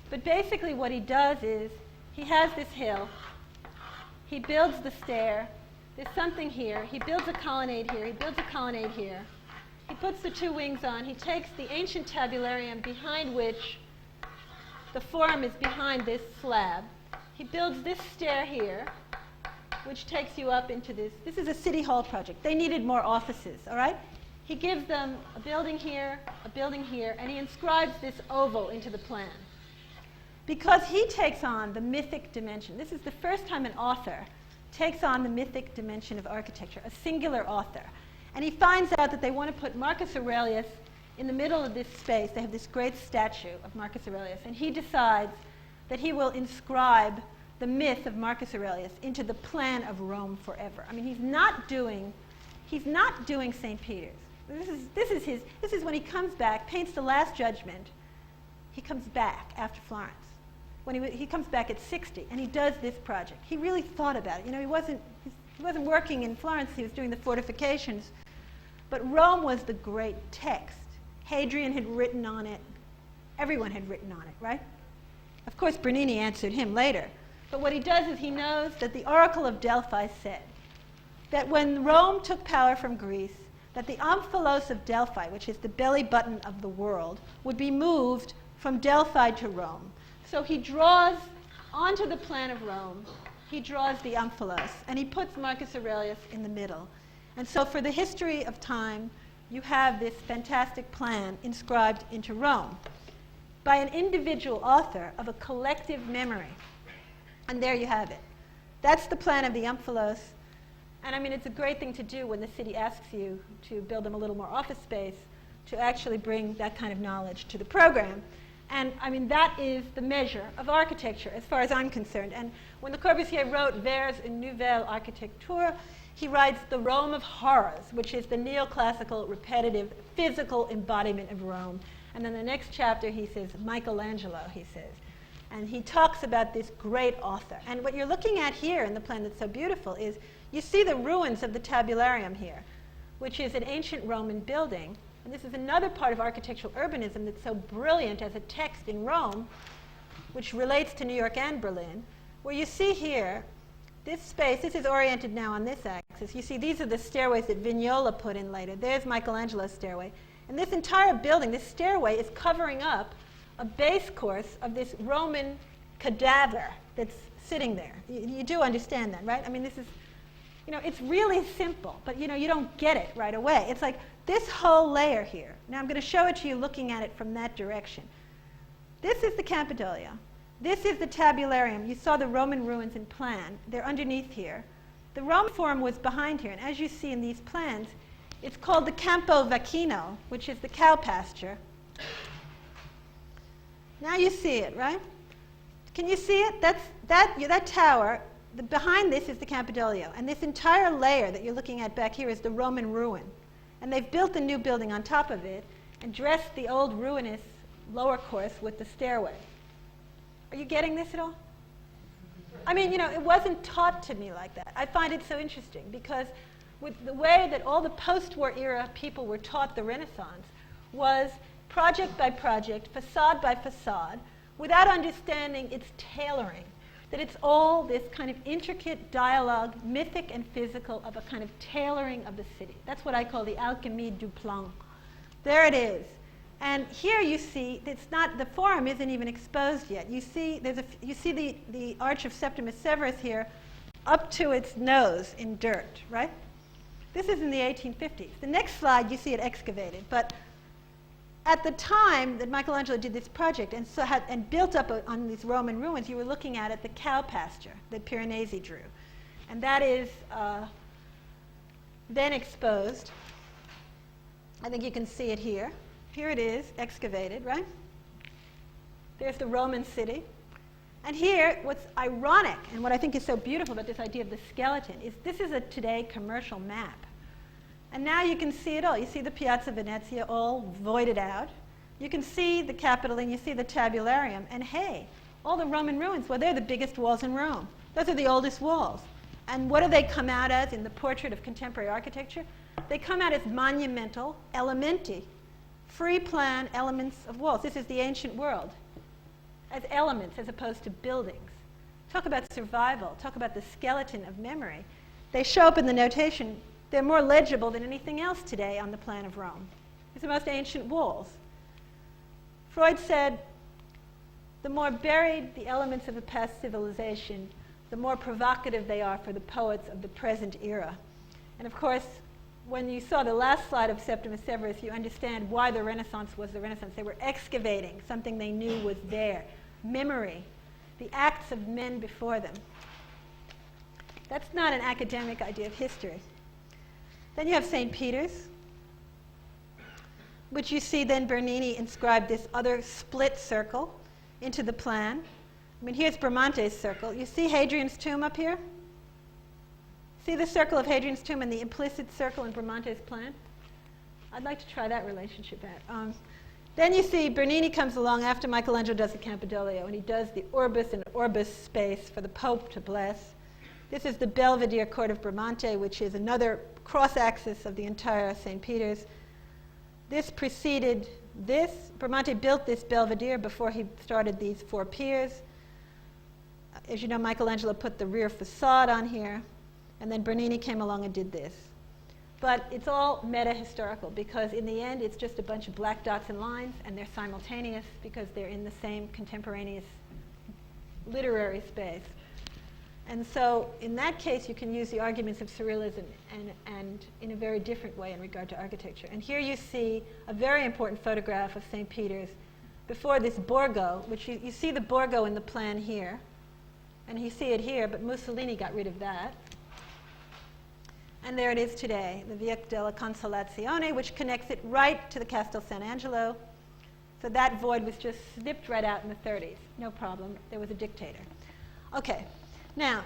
But basically what he does is, he has this hill, he builds the stair, there's something here, he builds a colonnade here, he builds a colonnade here. He puts the two wings on, he takes the ancient tabularium behind which the forum is behind this slab. He builds this stair here, which takes you up into this. This is a city hall project. They needed more offices, all right? He gives them a building here, and he inscribes this oval into the plan. Because he takes on the mythic dimension. This is the first time an author takes on the mythic dimension of architecture, a singular author. And he finds out that they want to put Marcus Aurelius in the middle of this space. They have this great statue of Marcus Aurelius, and he decides that he will inscribe the myth of Marcus Aurelius into the plan of Rome forever. I mean, he's not doing St. Peter's. This is when he comes back, paints the Last Judgment. He comes back after Florence. When he comes back at 60, and he does this project. He really thought about it. You know, he wasn't working in Florence. He was doing the fortifications. But Rome was the great text. Hadrian had written on it. Everyone had written on it, right? Of course, Bernini answered him later. But what he does is he knows that the Oracle of Delphi said that when Rome took power from Greece, that the omphalos of Delphi, which is the belly button of the world, would be moved from Delphi to Rome. So he draws onto the plan of Rome, he draws the omphalos, and he puts Marcus Aurelius in the middle. And so for the history of time, you have this fantastic plan inscribed into Rome by an individual author of a collective memory. And there you have it. That's the plan of the omphalos. And I mean, it's a great thing to do when the city asks you to build them a little more office space, to actually bring that kind of knowledge to the program. And I mean, that is the measure of architecture, as far as I'm concerned. And when Le Corbusier wrote Vers une nouvelle architecture, he writes the Rome of horrors, which is the neoclassical, repetitive, physical embodiment of Rome. And then the next chapter, he says, Michelangelo, he says. And he talks about this great author. And what you're looking at here in the plan that's so beautiful is you see the ruins of the tabularium here, which is an ancient Roman building. And this is another part of architectural urbanism that's so brilliant as a text in Rome, which relates to New York and Berlin, where you see here, this space, this is oriented now on this axis. You see these are the stairways that Vignola put in later. There's Michelangelo's stairway. And this entire building, this stairway, is covering up a base course of this Roman cadaver that's sitting there. You do understand that, right? I mean, this is, you know, it's really simple, but you know, you don't get it right away. It's like this whole layer here. Now I'm going to show it to you looking at it from that direction. This is the Campidoglio. This is the tabularium. You saw the Roman ruins in plan. They're underneath here. The Roman Forum was behind here, and as you see in these plans, it's called the Campo Vaccino, which is the cow pasture. Now you see it, right? Can you see it? That tower behind this is the Campidoglio, and this entire layer that you're looking at back here is the Roman ruin. And they've built a new building on top of it and dressed the old ruinous lower course with the stairway. Are you getting this at all? I mean, it wasn't taught to me like that. I find it so interesting because with the way that all the post-war era people were taught the Renaissance was project by project, facade by facade, without understanding its tailoring, that it's all this kind of intricate dialogue, mythic and physical, of a kind of tailoring of the city. That's what I call the alchemy du plan. There it is. And here you see, the Forum isn't even exposed yet. You see, the Arch of Septimus Severus here up to its nose in dirt, right? This is in the 1850s. The next slide, you see it excavated. But at the time that Michelangelo did this project and built up on these Roman ruins, you were looking at the cow pasture that Piranesi drew. And that is then exposed. I think you can see it here. Here it is, excavated, right? There's the Roman city. And here, what's ironic, and what I think is so beautiful about this idea of the skeleton, is this is a today commercial map. And now you can see it all. You see the Piazza Venezia all voided out. You can see the Capitol, and you see the Tabularium. And hey, all the Roman ruins, well, they're the biggest walls in Rome. Those are the oldest walls. And what do they come out as in the portrait of contemporary architecture? They come out as monumental elementi, free plan elements of walls. This is the ancient world, as elements as opposed to buildings. Talk about survival. Talk about the skeleton of memory. They show up in the notation. They're more legible than anything else today on the plan of Rome. It's the most ancient walls. Freud said, the more buried the elements of a past civilization, the more provocative they are for the poets of the present era. And of course, when you saw the last slide of Septimus Severus, you understand why the Renaissance was the Renaissance. They were excavating something they knew was there. Memory, the acts of men before them. That's not an academic idea of history. Then you have St. Peter's, which you see then Bernini inscribed this other split circle into the plan. I mean, here's Bramante's circle. You see Hadrian's tomb up here? See the circle of Hadrian's tomb and the implicit circle in Bramante's plan? I'd like to try that relationship out. Then you see Bernini comes along after Michelangelo does the Campidoglio, and he does the Orbis and Orbis space for the Pope to bless. This is the Belvedere Court of Bramante, which is another cross-axis of the entire St. Peter's. This preceded this. Bramante built this Belvedere before he started these four piers. As you know, Michelangelo put the rear facade on here. And then Bernini came along and did this. But it's all meta-historical because in the end it's just a bunch of black dots and lines, and they're simultaneous because they're in the same contemporaneous literary space. And so in that case you can use the arguments of surrealism and in a very different way in regard to architecture. And here you see a very important photograph of St. Peter's before this Borgo, which you see the Borgo in the plan here. And you see it here, but Mussolini got rid of that. And there it is today, the Via della Consolazione, which connects it right to the Castel San Angelo. So that void was just snipped right out in the 30s. No problem. There was a dictator. Okay. Now,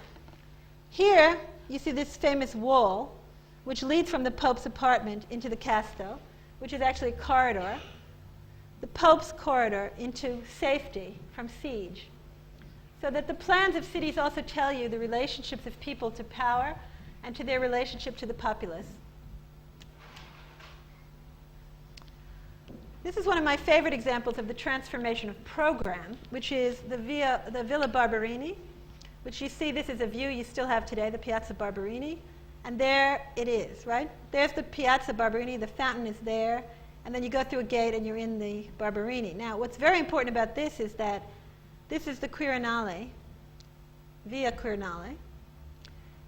here you see this famous wall, which leads from the Pope's apartment into the Castel, which is actually a corridor. The Pope's corridor into safety from siege. So that the plans of cities also tell you the relationships of people to power and to their relationship to the populace. This is one of my favorite examples of the transformation of program, which is the Villa Barberini, which you see, this is a view you still have today, the Piazza Barberini. And there it is, right? There's the Piazza Barberini, the fountain is there, and then you go through a gate and you're in the Barberini. Now, what's very important about this is that this is the Quirinale, Via Quirinale.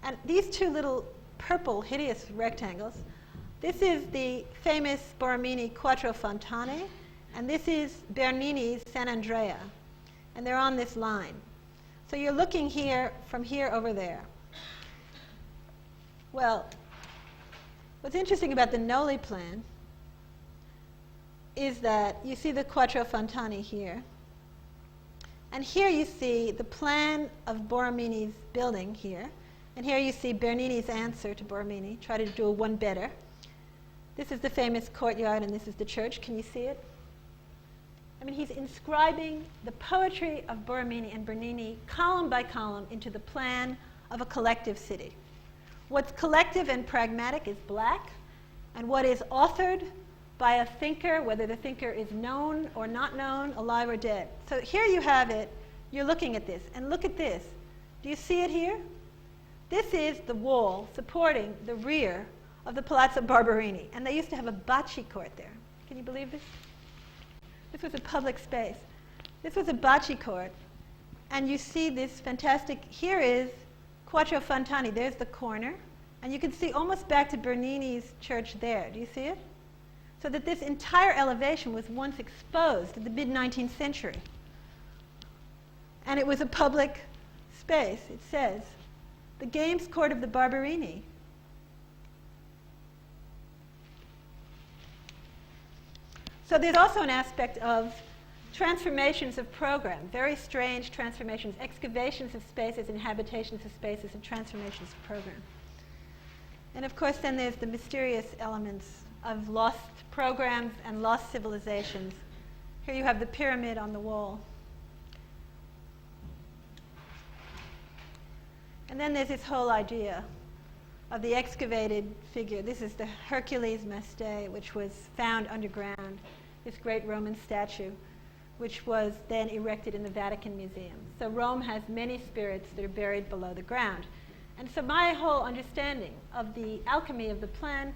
And these two little purple, hideous rectangles, this is the famous Borromini Quattro Fontane, and this is Bernini's San Andrea. And they're on this line. So you're looking here, from here over there. Well, what's interesting about the Noli plan is that you see the Quattro Fontane here. And here you see the plan of Borromini's building here. And here you see Bernini's answer to Borromini, try to do one better. This is the famous courtyard, and this is the church. Can you see it? I mean, he's inscribing the poetry of Borromini and Bernini column by column into the plan of a collective city. What's collective and pragmatic is black, and what is authored by a thinker, whether the thinker is known or not known, alive or dead. So here you have it. You're looking at this, and look at this. Do you see it here? This is the wall supporting the rear of the Palazzo Barberini, and they used to have a bocce court there. Can you believe this? This was a public space. This was a bocce court, and you see this fantastic, here is Quattro Fontane, there's the corner, and you can see almost back to Bernini's church there. Do you see it? So that this entire elevation was once exposed in the mid-19th century. And it was a public space. It says, the games court of the Barberini. So there's also an aspect of transformations of program, very strange transformations, excavations of spaces, inhabitations of spaces, and transformations of program. And of course, then there's the mysterious elements of lost programs and lost civilizations. Here you have the pyramid on the wall. And then there's this whole idea of the excavated figure. This is the Hercules Maste, which was found underground, this great Roman statue, which was then erected in the Vatican Museum. So Rome has many spirits that are buried below the ground. And so my whole understanding of the alchemy of the plan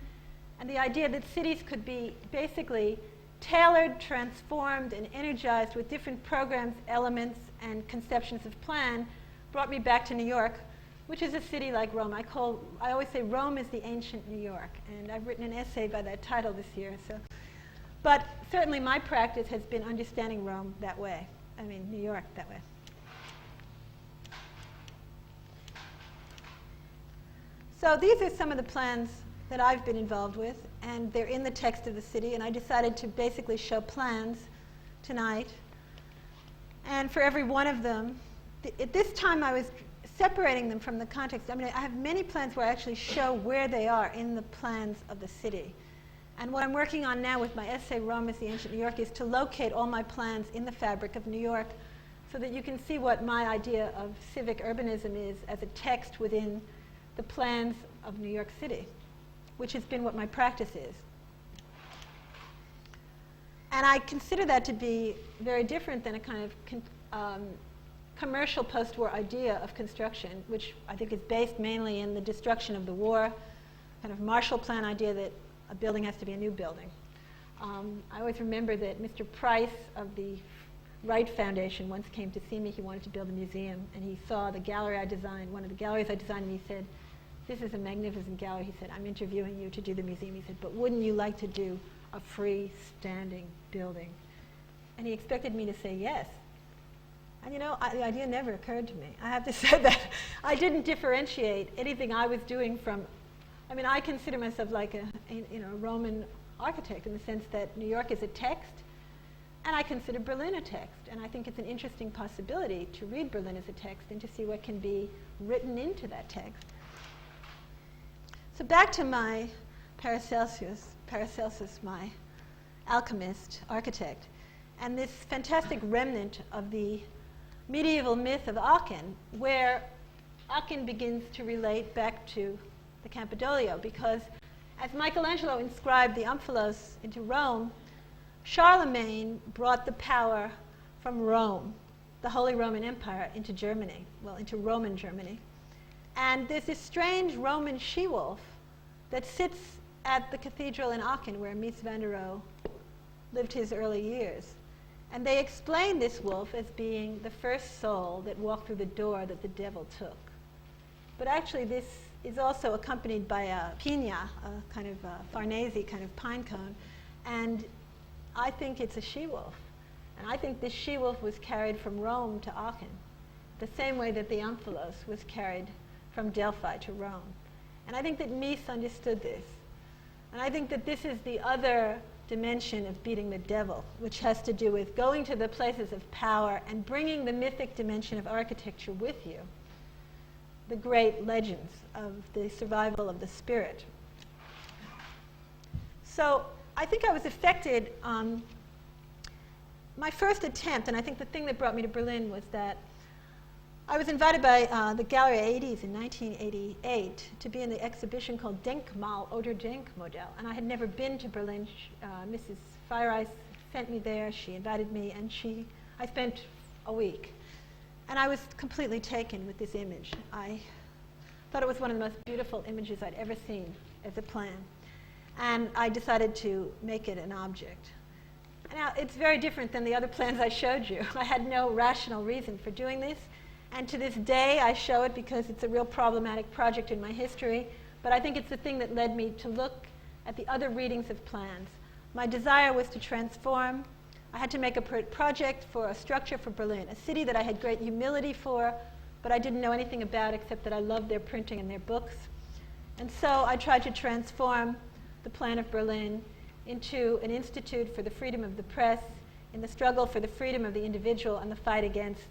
and the idea that cities could be basically tailored, transformed, and energized with different programs, elements, and conceptions of plan brought me back to New York, which is a city like Rome. I always say Rome is the ancient New York, and I've written an essay by that title this year. But certainly my practice has been understanding Rome that way. I mean, New York that way. So these are some of the plans that I've been involved with, and they're in the text of the city, and I decided to basically show plans tonight. And for every one of them, at this time I was separating them from the context. I mean, I have many plans where I actually show where they are in the plans of the city. And what I'm working on now with my essay, Rome is the Ancient New York, is to locate all my plans in the fabric of New York so that you can see what my idea of civic urbanism is as a text within the plans of New York City, which has been what my practice is. And I consider that to be very different than a kind of commercial post-war idea of construction, which I think is based mainly in the destruction of the war, kind of Marshall Plan idea that a building has to be a new building. I always remember that Mr. Price of the Wright Foundation once came to see me. He wanted to build a museum, and he saw the gallery I designed, one of the galleries I designed, and he said, "This is a magnificent gallery." He said, "I'm interviewing you to do the museum." He said, "But wouldn't you like to do a freestanding building?" And he expected me to say yes. And you know, the idea never occurred to me. I have to say that I didn't differentiate anything I was doing from, I mean, I consider myself like a Roman architect in the sense that New York is a text, and I consider Berlin a text. And I think it's an interesting possibility to read Berlin as a text and to see what can be written into that text. So back to my Paracelsus, my alchemist, architect, and this fantastic remnant of the medieval myth of Aachen, where Aachen begins to relate back to the Campidoglio, because as Michelangelo inscribed the Omphalos into Rome, Charlemagne brought the power from Rome, the Holy Roman Empire, into Germany, well, into Roman Germany. And there's this strange Roman she-wolf that sits at the cathedral in Aachen where Mies van der Rohe lived his early years. And they explain this wolf as being the first soul that walked through the door that the devil took. But actually this is also accompanied by a piña, a kind of Farnese kind of pine cone, and I think it's a she-wolf. And I think this she-wolf was carried from Rome to Aachen, the same way that the Omphalos was carried from Delphi to Rome. And I think that Mies understood this. And I think that this is the other dimension of beating the devil, which has to do with going to the places of power and bringing the mythic dimension of architecture with you, the great legends of the survival of the spirit. So I think I was affected. My first attempt, and I think the thing that brought me to Berlin, was that I was invited by the Gallery 80s in 1988 to be in the exhibition called Denkmal oder Denkmodell. And I had never been to Berlin. Mrs. Feyerabend sent me there. She invited me, and I spent a week. And I was completely taken with this image. I thought it was one of the most beautiful images I'd ever seen as a plan. And I decided to make it an object. Now, it's very different than the other plans I showed you. I had no rational reason for doing this. And to this day, I show it because it's a real problematic project in my history. But I think it's the thing that led me to look at the other readings of plans. My desire was to transform. I had to make a project for a structure for Berlin, a city that I had great humility for, but I didn't know anything about except that I loved their printing and their books. And so I tried to transform the plan of Berlin into an institute for the freedom of the press, in the struggle for the freedom of the individual and the fight against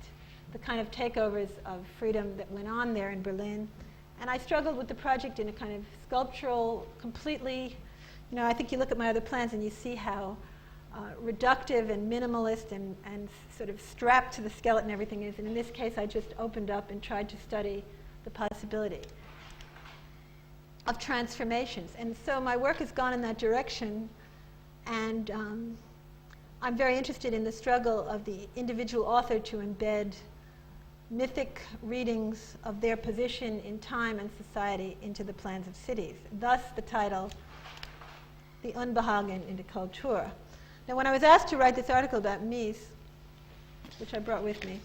the kind of takeovers of freedom that went on there in Berlin. And I struggled with the project in a kind of sculptural, completely, I think you look at my other plans and you see how reductive and minimalist and sort of strapped to the skeleton everything is. And in this case, I just opened up and tried to study the possibility of transformations. And so my work has gone in that direction. And I'm very interested in the struggle of the individual author to embed mythic readings of their position in time and society into the plans of cities. Thus the title, The Unbehagen in der Kultur. Now, when I was asked to write this article about Mies, which I brought with me,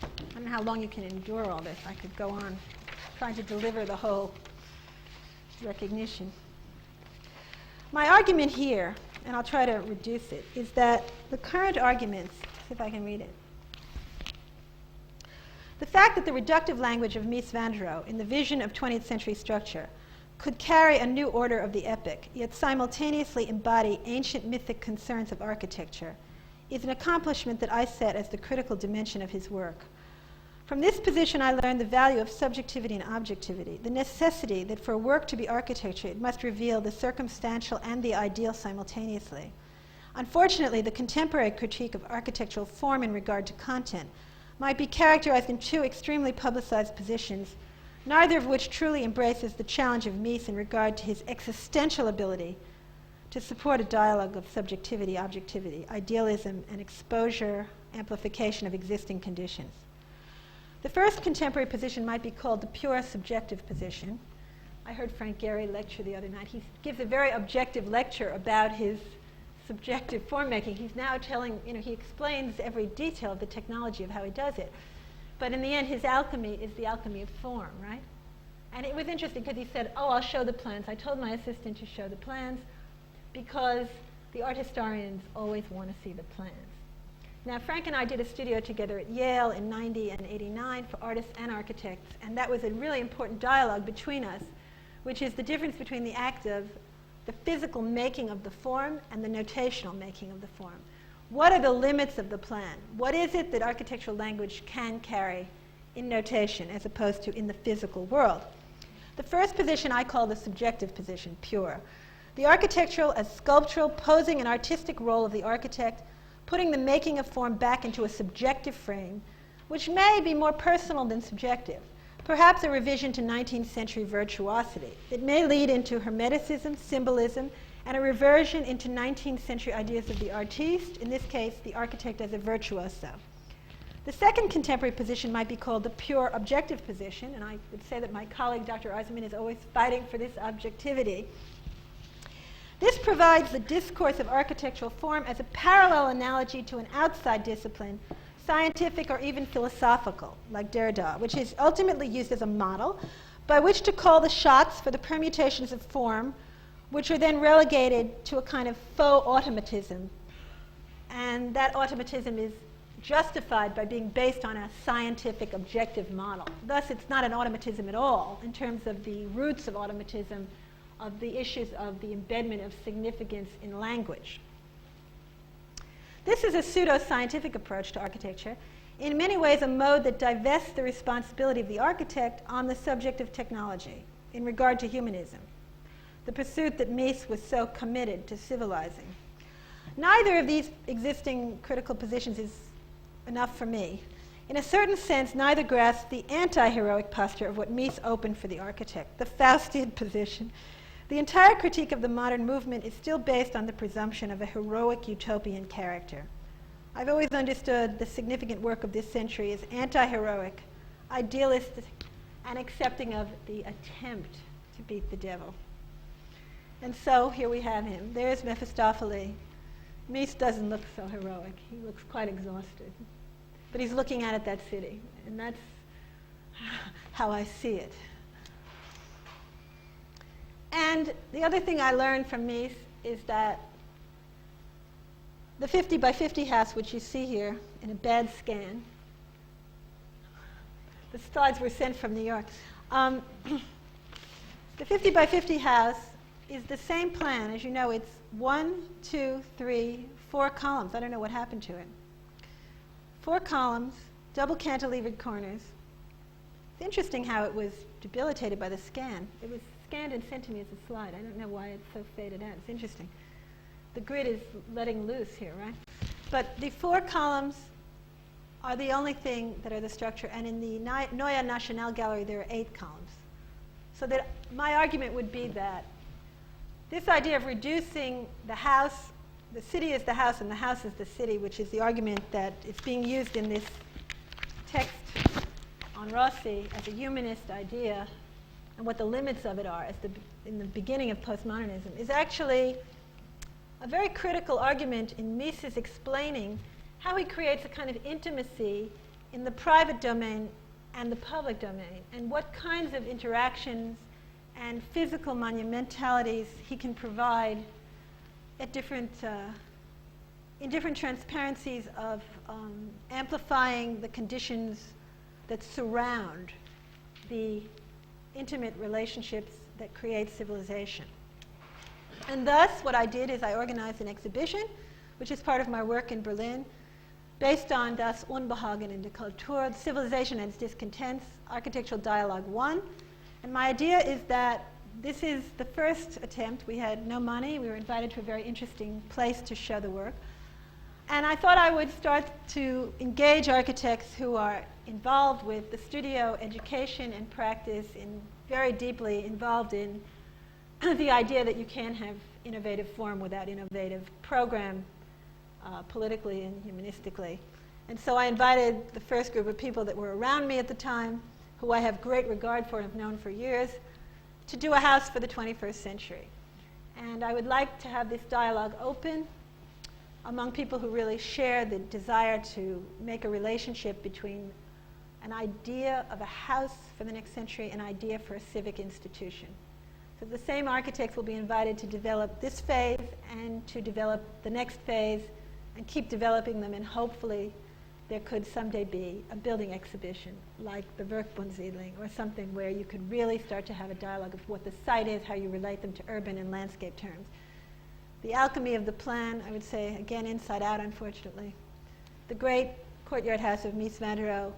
I don't know how long you can endure all this. I could go on trying to deliver the whole recognition. My argument here, and I'll try to reduce it, is that the current arguments, see if I can read it. The fact that the reductive language of Mies van der Rohe in the vision of 20th century structure could carry a new order of the epic, yet simultaneously embody ancient mythic concerns of architecture, is an accomplishment that I set as the critical dimension of his work. From this position, I learned the value of subjectivity and objectivity, the necessity that for a work to be architecture, it must reveal the circumstantial and the ideal simultaneously. Unfortunately, the contemporary critique of architectural form in regard to content might be characterized in two extremely publicized positions, neither of which truly embraces the challenge of Mies in regard to his existential ability to support a dialogue of subjectivity, objectivity, idealism, and exposure, amplification of existing conditions. The first contemporary position might be called the pure subjective position. I heard Frank Gehry lecture the other night. He gives a very objective lecture about his subjective form making. He's now telling, he explains every detail of the technology of how he does it. But in the end, his alchemy is the alchemy of form, right? And it was interesting because he said, I'll show the plans. I told my assistant to show the plans because the art historians always want to see the plans. Now, Frank and I did a studio together at Yale in 90 and 89 for artists and architects, and that was a really important dialogue between us, which is the difference between the act of the physical making of the form and the notational making of the form. What are the limits of the plan? What is it that architectural language can carry in notation as opposed to in the physical world? The first position I call the subjective position, pure. The architectural as sculptural, posing an artistic role of the architect, putting the making of form back into a subjective frame, which may be more personal than subjective. Perhaps a revision to 19th century virtuosity. It may lead into hermeticism, symbolism, and a reversion into 19th century ideas of the artiste, in this case, the architect as a virtuoso. The second contemporary position might be called the pure objective position, and I would say that my colleague, Dr. Eisenman, is always fighting for this objectivity. This provides the discourse of architectural form as a parallel analogy to an outside discipline, scientific or even philosophical, like Derrida, which is ultimately used as a model by which to call the shots for the permutations of form, which are then relegated to a kind of faux automatism. And that automatism is justified by being based on a scientific objective model. Thus, it's not an automatism at all in terms of the roots of automatism, of the issues of the embedment of significance in language. This is a pseudo-scientific approach to architecture, in many ways a mode that divests the responsibility of the architect on the subject of technology in regard to humanism, the pursuit that Mies was so committed to civilizing. Neither of these existing critical positions is enough for me. In a certain sense, neither grasps the anti-heroic posture of what Mies opened for the architect, the Faustian position. The entire critique of the modern movement is still based on the presumption of a heroic utopian character. I've always understood the significant work of this century as anti-heroic, idealistic, and accepting of the attempt to beat the devil. And so here we have him. There's Mephistopheles. Mies doesn't look so heroic. He looks quite exhausted. But he's looking out at that city, and that's how I see it. And the other thing I learned from Mies is that the 50 by 50 house, which you see here in a bad scan, the slides were sent from New York. The 50 by 50 house is the same plan. As you know, it's 1, 2, 3, 4 columns. I don't know what happened to it. 4 columns, double cantilevered corners. It's interesting how it was debilitated by the scan. It was scanned and sent to me as a slide. I don't know why it's so faded out. It's interesting. The grid is letting loose here, right? But the 4 columns are the only thing that are the structure. And in the Neue National Gallery, there are 8 columns. So that my argument would be that this idea of reducing the house, the city is the house and the house is the city, which is the argument that is being used in this text on Rossi as a humanist idea, and what the limits of it are in the beginning of postmodernism, is actually a very critical argument in Mies's explaining how he creates a kind of intimacy in the private domain and the public domain, and what kinds of interactions and physical monumentalities he can provide at different, in different transparencies of amplifying the conditions that surround the intimate relationships that create civilization. And thus, what I did is I organized an exhibition, which is part of my work in Berlin, based on Das Unbehagen in der Kultur, Civilization and its Discontents, Architectural Dialogue 1. And my idea is that this is the first attempt. We had no money. We were invited to a very interesting place to show the work. And I thought I would start to engage architects who are involved with the studio education and practice, and very deeply involved in the idea that you can't have innovative form without innovative program, politically and humanistically. And so I invited the first group of people that were around me at the time, who I have great regard for and have known for years, to do a house for the 21st century. And I would like to have this dialogue open among people who really share the desire to make a relationship between an idea of a house for the next century, an idea for a civic institution. So the same architects will be invited to develop this phase and to develop the next phase and keep developing them, and hopefully there could someday be a building exhibition like the Werkbundsiedlung or something where you could really start to have a dialogue of what the site is, how you relate them to urban and landscape terms. The alchemy of the plan, I would say, again, inside out, unfortunately. The great courtyard house of Mies van der Rohe,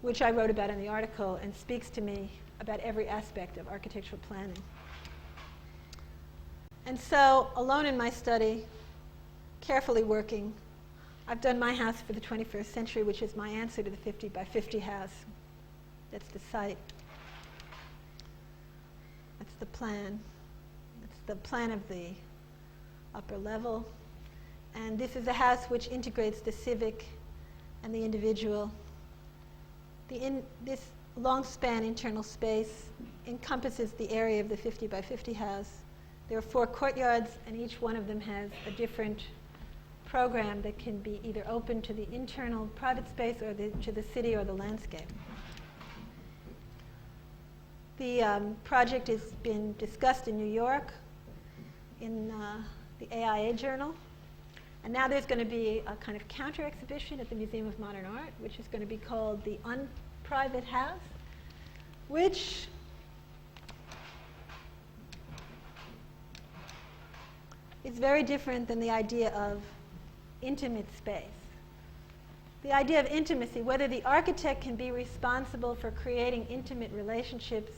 which I wrote about in the article and speaks to me about every aspect of architectural planning. And so, alone in my study, carefully working, I've done my house for the 21st century, which is my answer to the 50 by 50 house. That's the site. That's the plan. That's the plan of the upper level. And this is a house which integrates the civic and the individual. This long span internal space encompasses the area of the 50 by 50 house. There are 4 courtyards, and each one of them has a different program that can be either open to the internal private space or to the city or the landscape. The project has been discussed in New York in the AIA Journal. And now there's going to be a kind of counter exhibition at the Museum of Modern Art, which is going to be called the Unprivate House, which is very different than the idea of intimate space. The idea of intimacy, whether the architect can be responsible for creating intimate relationships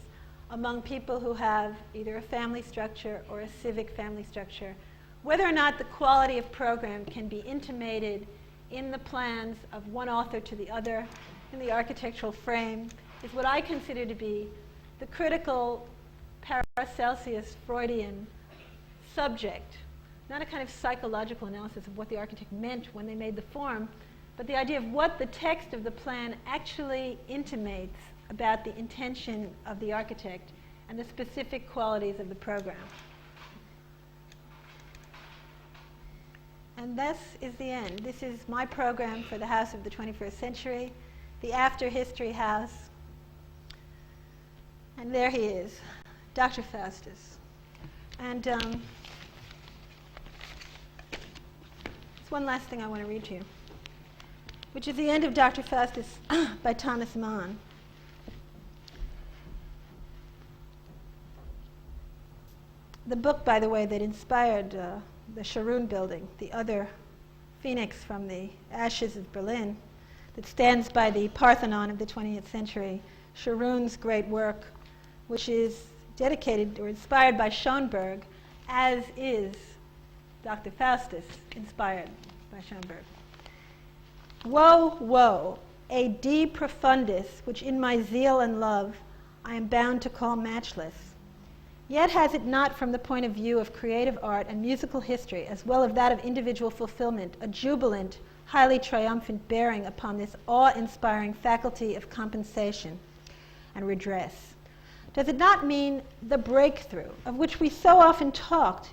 among people who have either a family structure or a civic family structure, whether or not the quality of program can be intimated in the plans of one author to the other, in the architectural frame, is what I consider to be the critical Paracelsus Freudian subject. Not a kind of psychological analysis of what the architect meant when they made the form, but the idea of what the text of the plan actually intimates about the intention of the architect and the specific qualities of the program. And this is the end. This is my program for the House of the 21st Century, the After History House. And there he is, Dr. Faustus. And there's one last thing I want to read to you, which is the end of Dr. Faustus by Thomas Mann. The book, by the way, that inspired the Sharon building, the other phoenix from the ashes of Berlin, that stands by the Parthenon of the 20th century, Sharon's great work, which is dedicated or inspired by Schoenberg, as is Dr. Faustus, inspired by Schoenberg. Woe, woe, a de profundis, which in my zeal and love I am bound to call matchless. Yet has it not, from the point of view of creative art and musical history, as well as that of individual fulfillment, a jubilant, highly triumphant bearing upon this awe-inspiring faculty of compensation and redress? Does it not mean the breakthrough of which we so often talked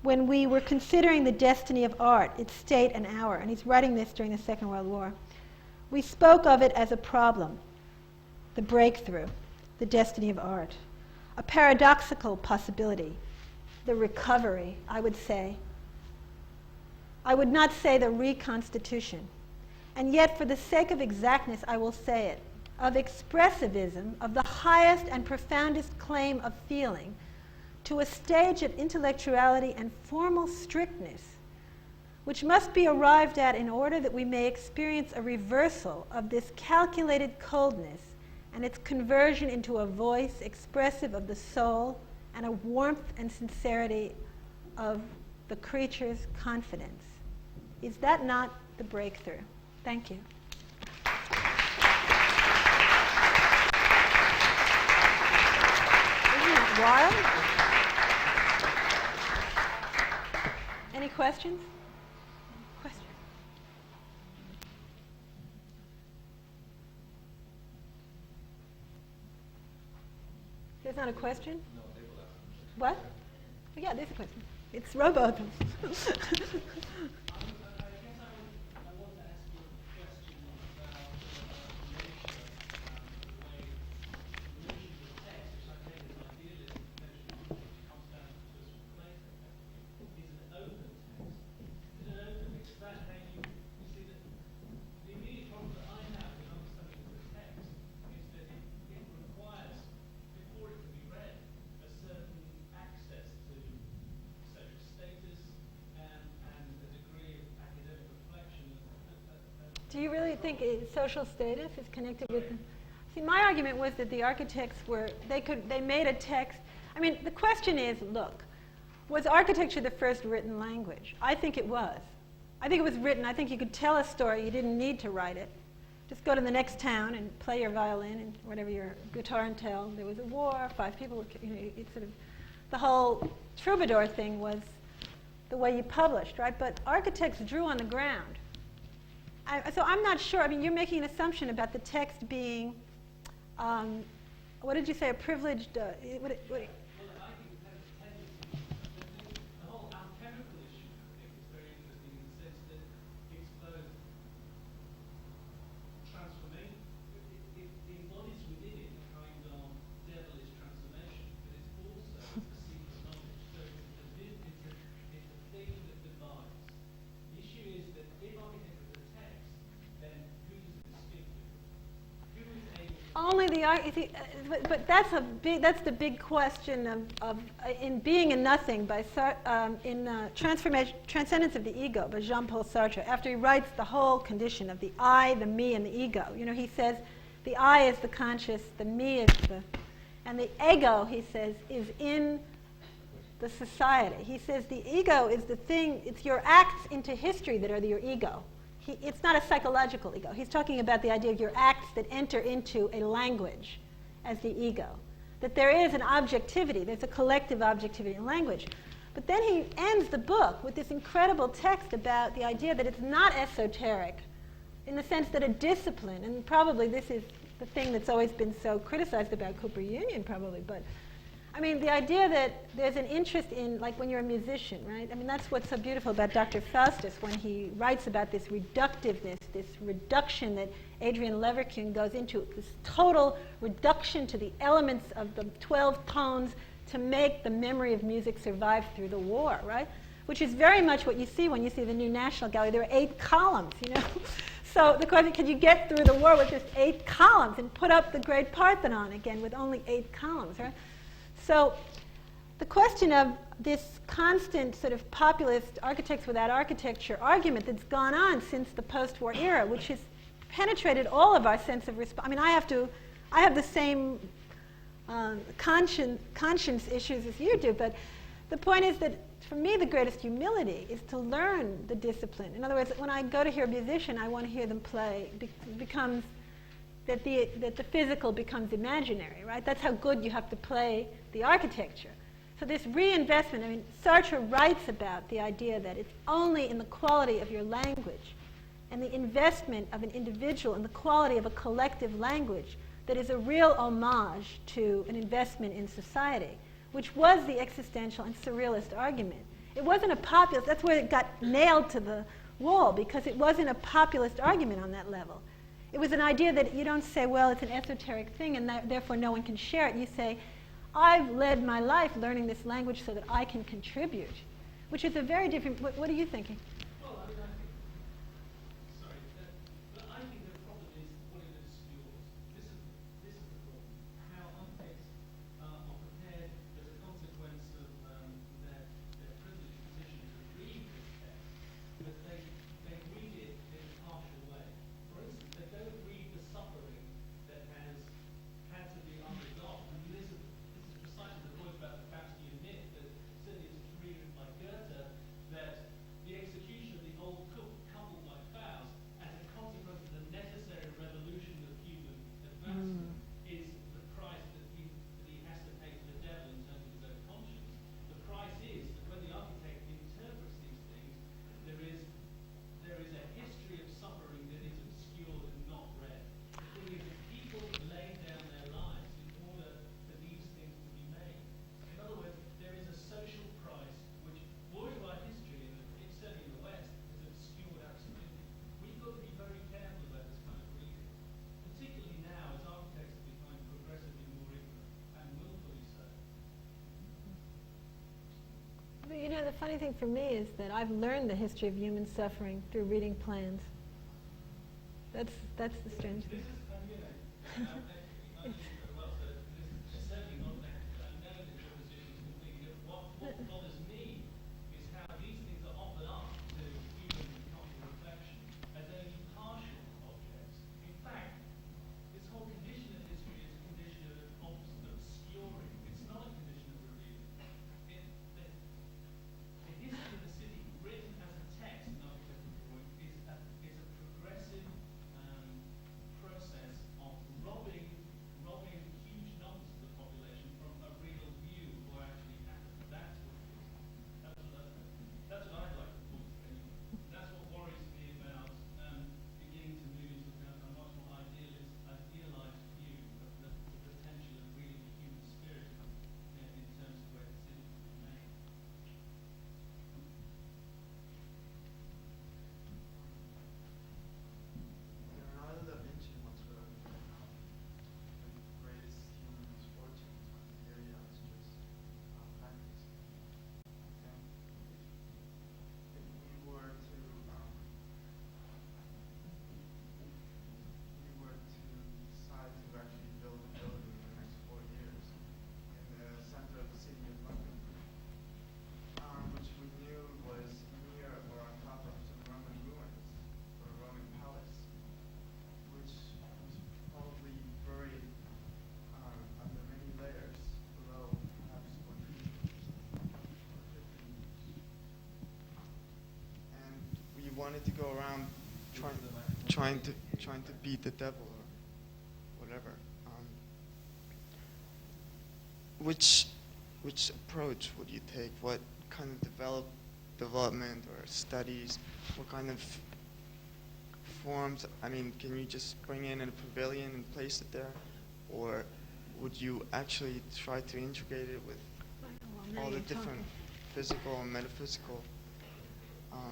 when we were considering the destiny of art, its state and hour? And he's writing this during the Second World War. We spoke of it as a problem, the breakthrough, the destiny of art. A paradoxical possibility, the recovery, I would say. I would not say the reconstitution. And yet, for the sake of exactness, I will say it, of expressivism, of the highest and profoundest claim of feeling, to a stage of intellectuality and formal strictness, which must be arrived at in order that we may experience a reversal of this calculated coldness and its conversion into a voice expressive of the soul and a warmth and sincerity of the creature's confidence. Is that not the breakthrough? Thank you. Isn't that wild? Any questions? Questions? There's not a question? No, they will ask. What? Oh, yeah, there's a question. It's robo-open. Do you really think social status is connected with? See, my argument was that the architects they made a text. I mean, the question is, look, was architecture the first written language? I think it was. I think it was written. I think you could tell a story. You didn't need to write it. Just go to the next town and play your violin and whatever your guitar and tell. There was a war. 5 people. It's sort of the whole troubadour thing was the way you published, right? But architects drew on the ground. So I'm not sure. I mean, you're making an assumption about the text being, what did you say, a privileged, Well, I think it has a tendency. The whole alchemical issue, I think, is very interesting in the sense that it's both transformation. It embodies within it a kind of devilish transformation, but it's also a secret knowledge. So it's a thing that divides. The issue is that if architecture is a text, then who does it speak to? Who is able to... only the but that's the big question of in Being and Nothing by Transcendence of the Ego by Jean-Paul Sartre. After he writes the whole condition of the I, the me, and the ego, he says the I is the conscious, the me is and the ego, he says, is in the society. He says the ego is the thing, it's your acts into history that are your ego. It's not a psychological ego. He's talking about the idea of your acts that enter into a language as the ego. That there is an objectivity, there's a collective objectivity in language. But then he ends the book with this incredible text about the idea that it's not esoteric in the sense that a discipline, and probably this is the thing that's always been so criticized about Cooper Union probably, but I mean, the idea that there's an interest in, like when you're a musician, right? I mean, that's what's so beautiful about Dr. Faustus when he writes about this reductiveness, this reduction that Adrian Leverkühn goes into, this total reduction to the elements of the 12 tones to make the memory of music survive through the war, right? Which is very much what you see when you see the new National Gallery. There are 8 columns, So the question, can you get through the war with just 8 columns and put up the Great Parthenon again with only 8 columns, right? So the question of this constant sort of populist architects without architecture argument that's gone on since the post-war era, which has penetrated all of our sense of response. I mean, I have the same conscience issues as you do, but the point is that for me the greatest humility is to learn the discipline. In other words, when I go to hear a musician, I want to hear them play. It becomes that the physical becomes imaginary, right? That's how good you have to play the architecture. So this reinvestment, I mean, Sartre writes about the idea that it's only in the quality of your language and the investment of an individual in the quality of a collective language that is a real homage to an investment in society, which was the existential and surrealist argument. It wasn't a populist, that's where it got nailed to the wall, because it wasn't a populist argument on that level. It was an idea that you don't say, well, it's an esoteric thing and therefore no one can share it. You say, I've led my life learning this language so that I can contribute, which is a very different, what are you thinking? Well, I mean, but I think the problem is what it obscures. This is the problem. How architects are prepared as a consequence of their privileged position to read this text, but they read it in a partial way. For instance, they don't read the suffering that has had to be undergone. I mean, this is precisely the point about the Faustian myth that certainly it's read by Goethe, that the execution of the old couple by Faust as a consequence of the necessary revolution of human advancement is the price that he has to pay to the devil in terms of his own conscience. The price is that when the architect interprets these things, there is a history of suffering that is obscured and not read. The thing is that people lay down their lives in order for these things to be made. In other words, there is a social price which bourgeois history, and certainly in the West, has obscured absolutely. We've got to be very careful about this kind of reading, particularly now as architects are becoming progressively more ignorant, and willfully so. But the funny thing for me is that I've learned the history of human suffering through reading plans. That's the strange thing. This is, I know very well, so this is certainly not that. I know that your position is completely different. What bothers me is how these things are offered up to human cultural reflection as only partial objects. In fact, this whole condition of history is a condition of obscuring. It's not a condition of revealing. The history of the city, written as a text in architectural drawing, is a progressive process of robbing wanted to go around trying to beat the devil or whatever. Which approach would you take? What kind of development or studies? What kind of forms? I mean, can you just bring in a pavilion and place it there, or would you actually try to integrate it with all the different physical and metaphysical?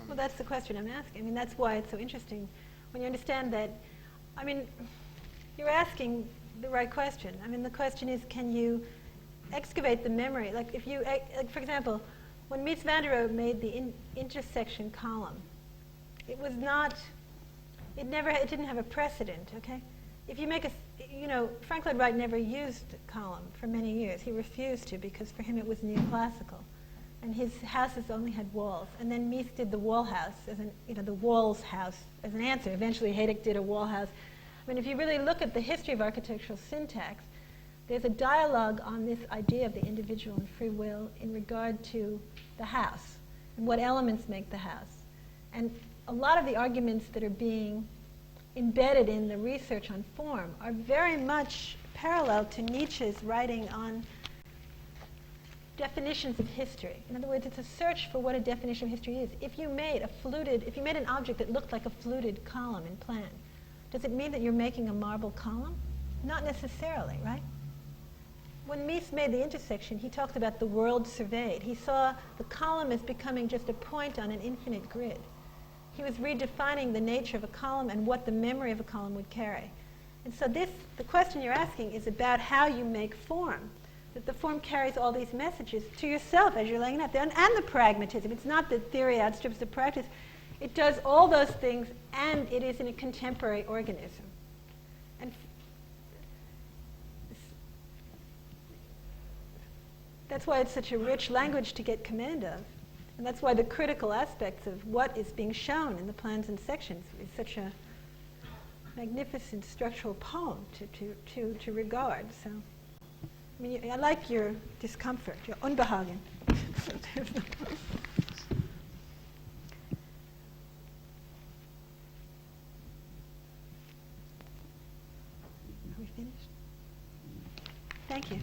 Well, that's the question I'm asking. I mean, that's why it's so interesting when you understand that. I mean, you're asking the right question. I mean, the question is, can you excavate the memory? Like, if you, like, for example, when Mies van der Rohe made the intersection column, it was not. It didn't have a precedent. Okay, if you make Frank Lloyd Wright never used column for many years. He refused to because for him it was neoclassical. And his houses only had walls. And then Mies did the wall house, the walls house as an answer. Eventually Hajduk did a wall house. I mean, if you really look at the history of architectural syntax, there's a dialogue on this idea of the individual and free will in regard to the house and what elements make the house. And a lot of the arguments that are being embedded in the research on form are very much parallel to Nietzsche's writing on definitions of history. In other words, it's a search for what a definition of history is. If you made an object that looked like a fluted column in plan, does it mean that you're making a marble column? Not necessarily, right? When Mies made the intersection, he talked about the world surveyed. He saw the column as becoming just a point on an infinite grid. He was redefining the nature of a column and what the memory of a column would carry. And so the question you're asking is about how you make form. That the form carries all these messages to yourself as you're laying it out there, and the pragmatism. It's not that theory outstrips the practice. It does all those things, and it is in a contemporary organism. And that's why it's such a rich language to get command of. And that's why the critical aspects of what is being shown in the plans and sections is such a magnificent structural poem to regard. So. I mean, I like your discomfort, your Unbehagen. Are we finished? Thank you.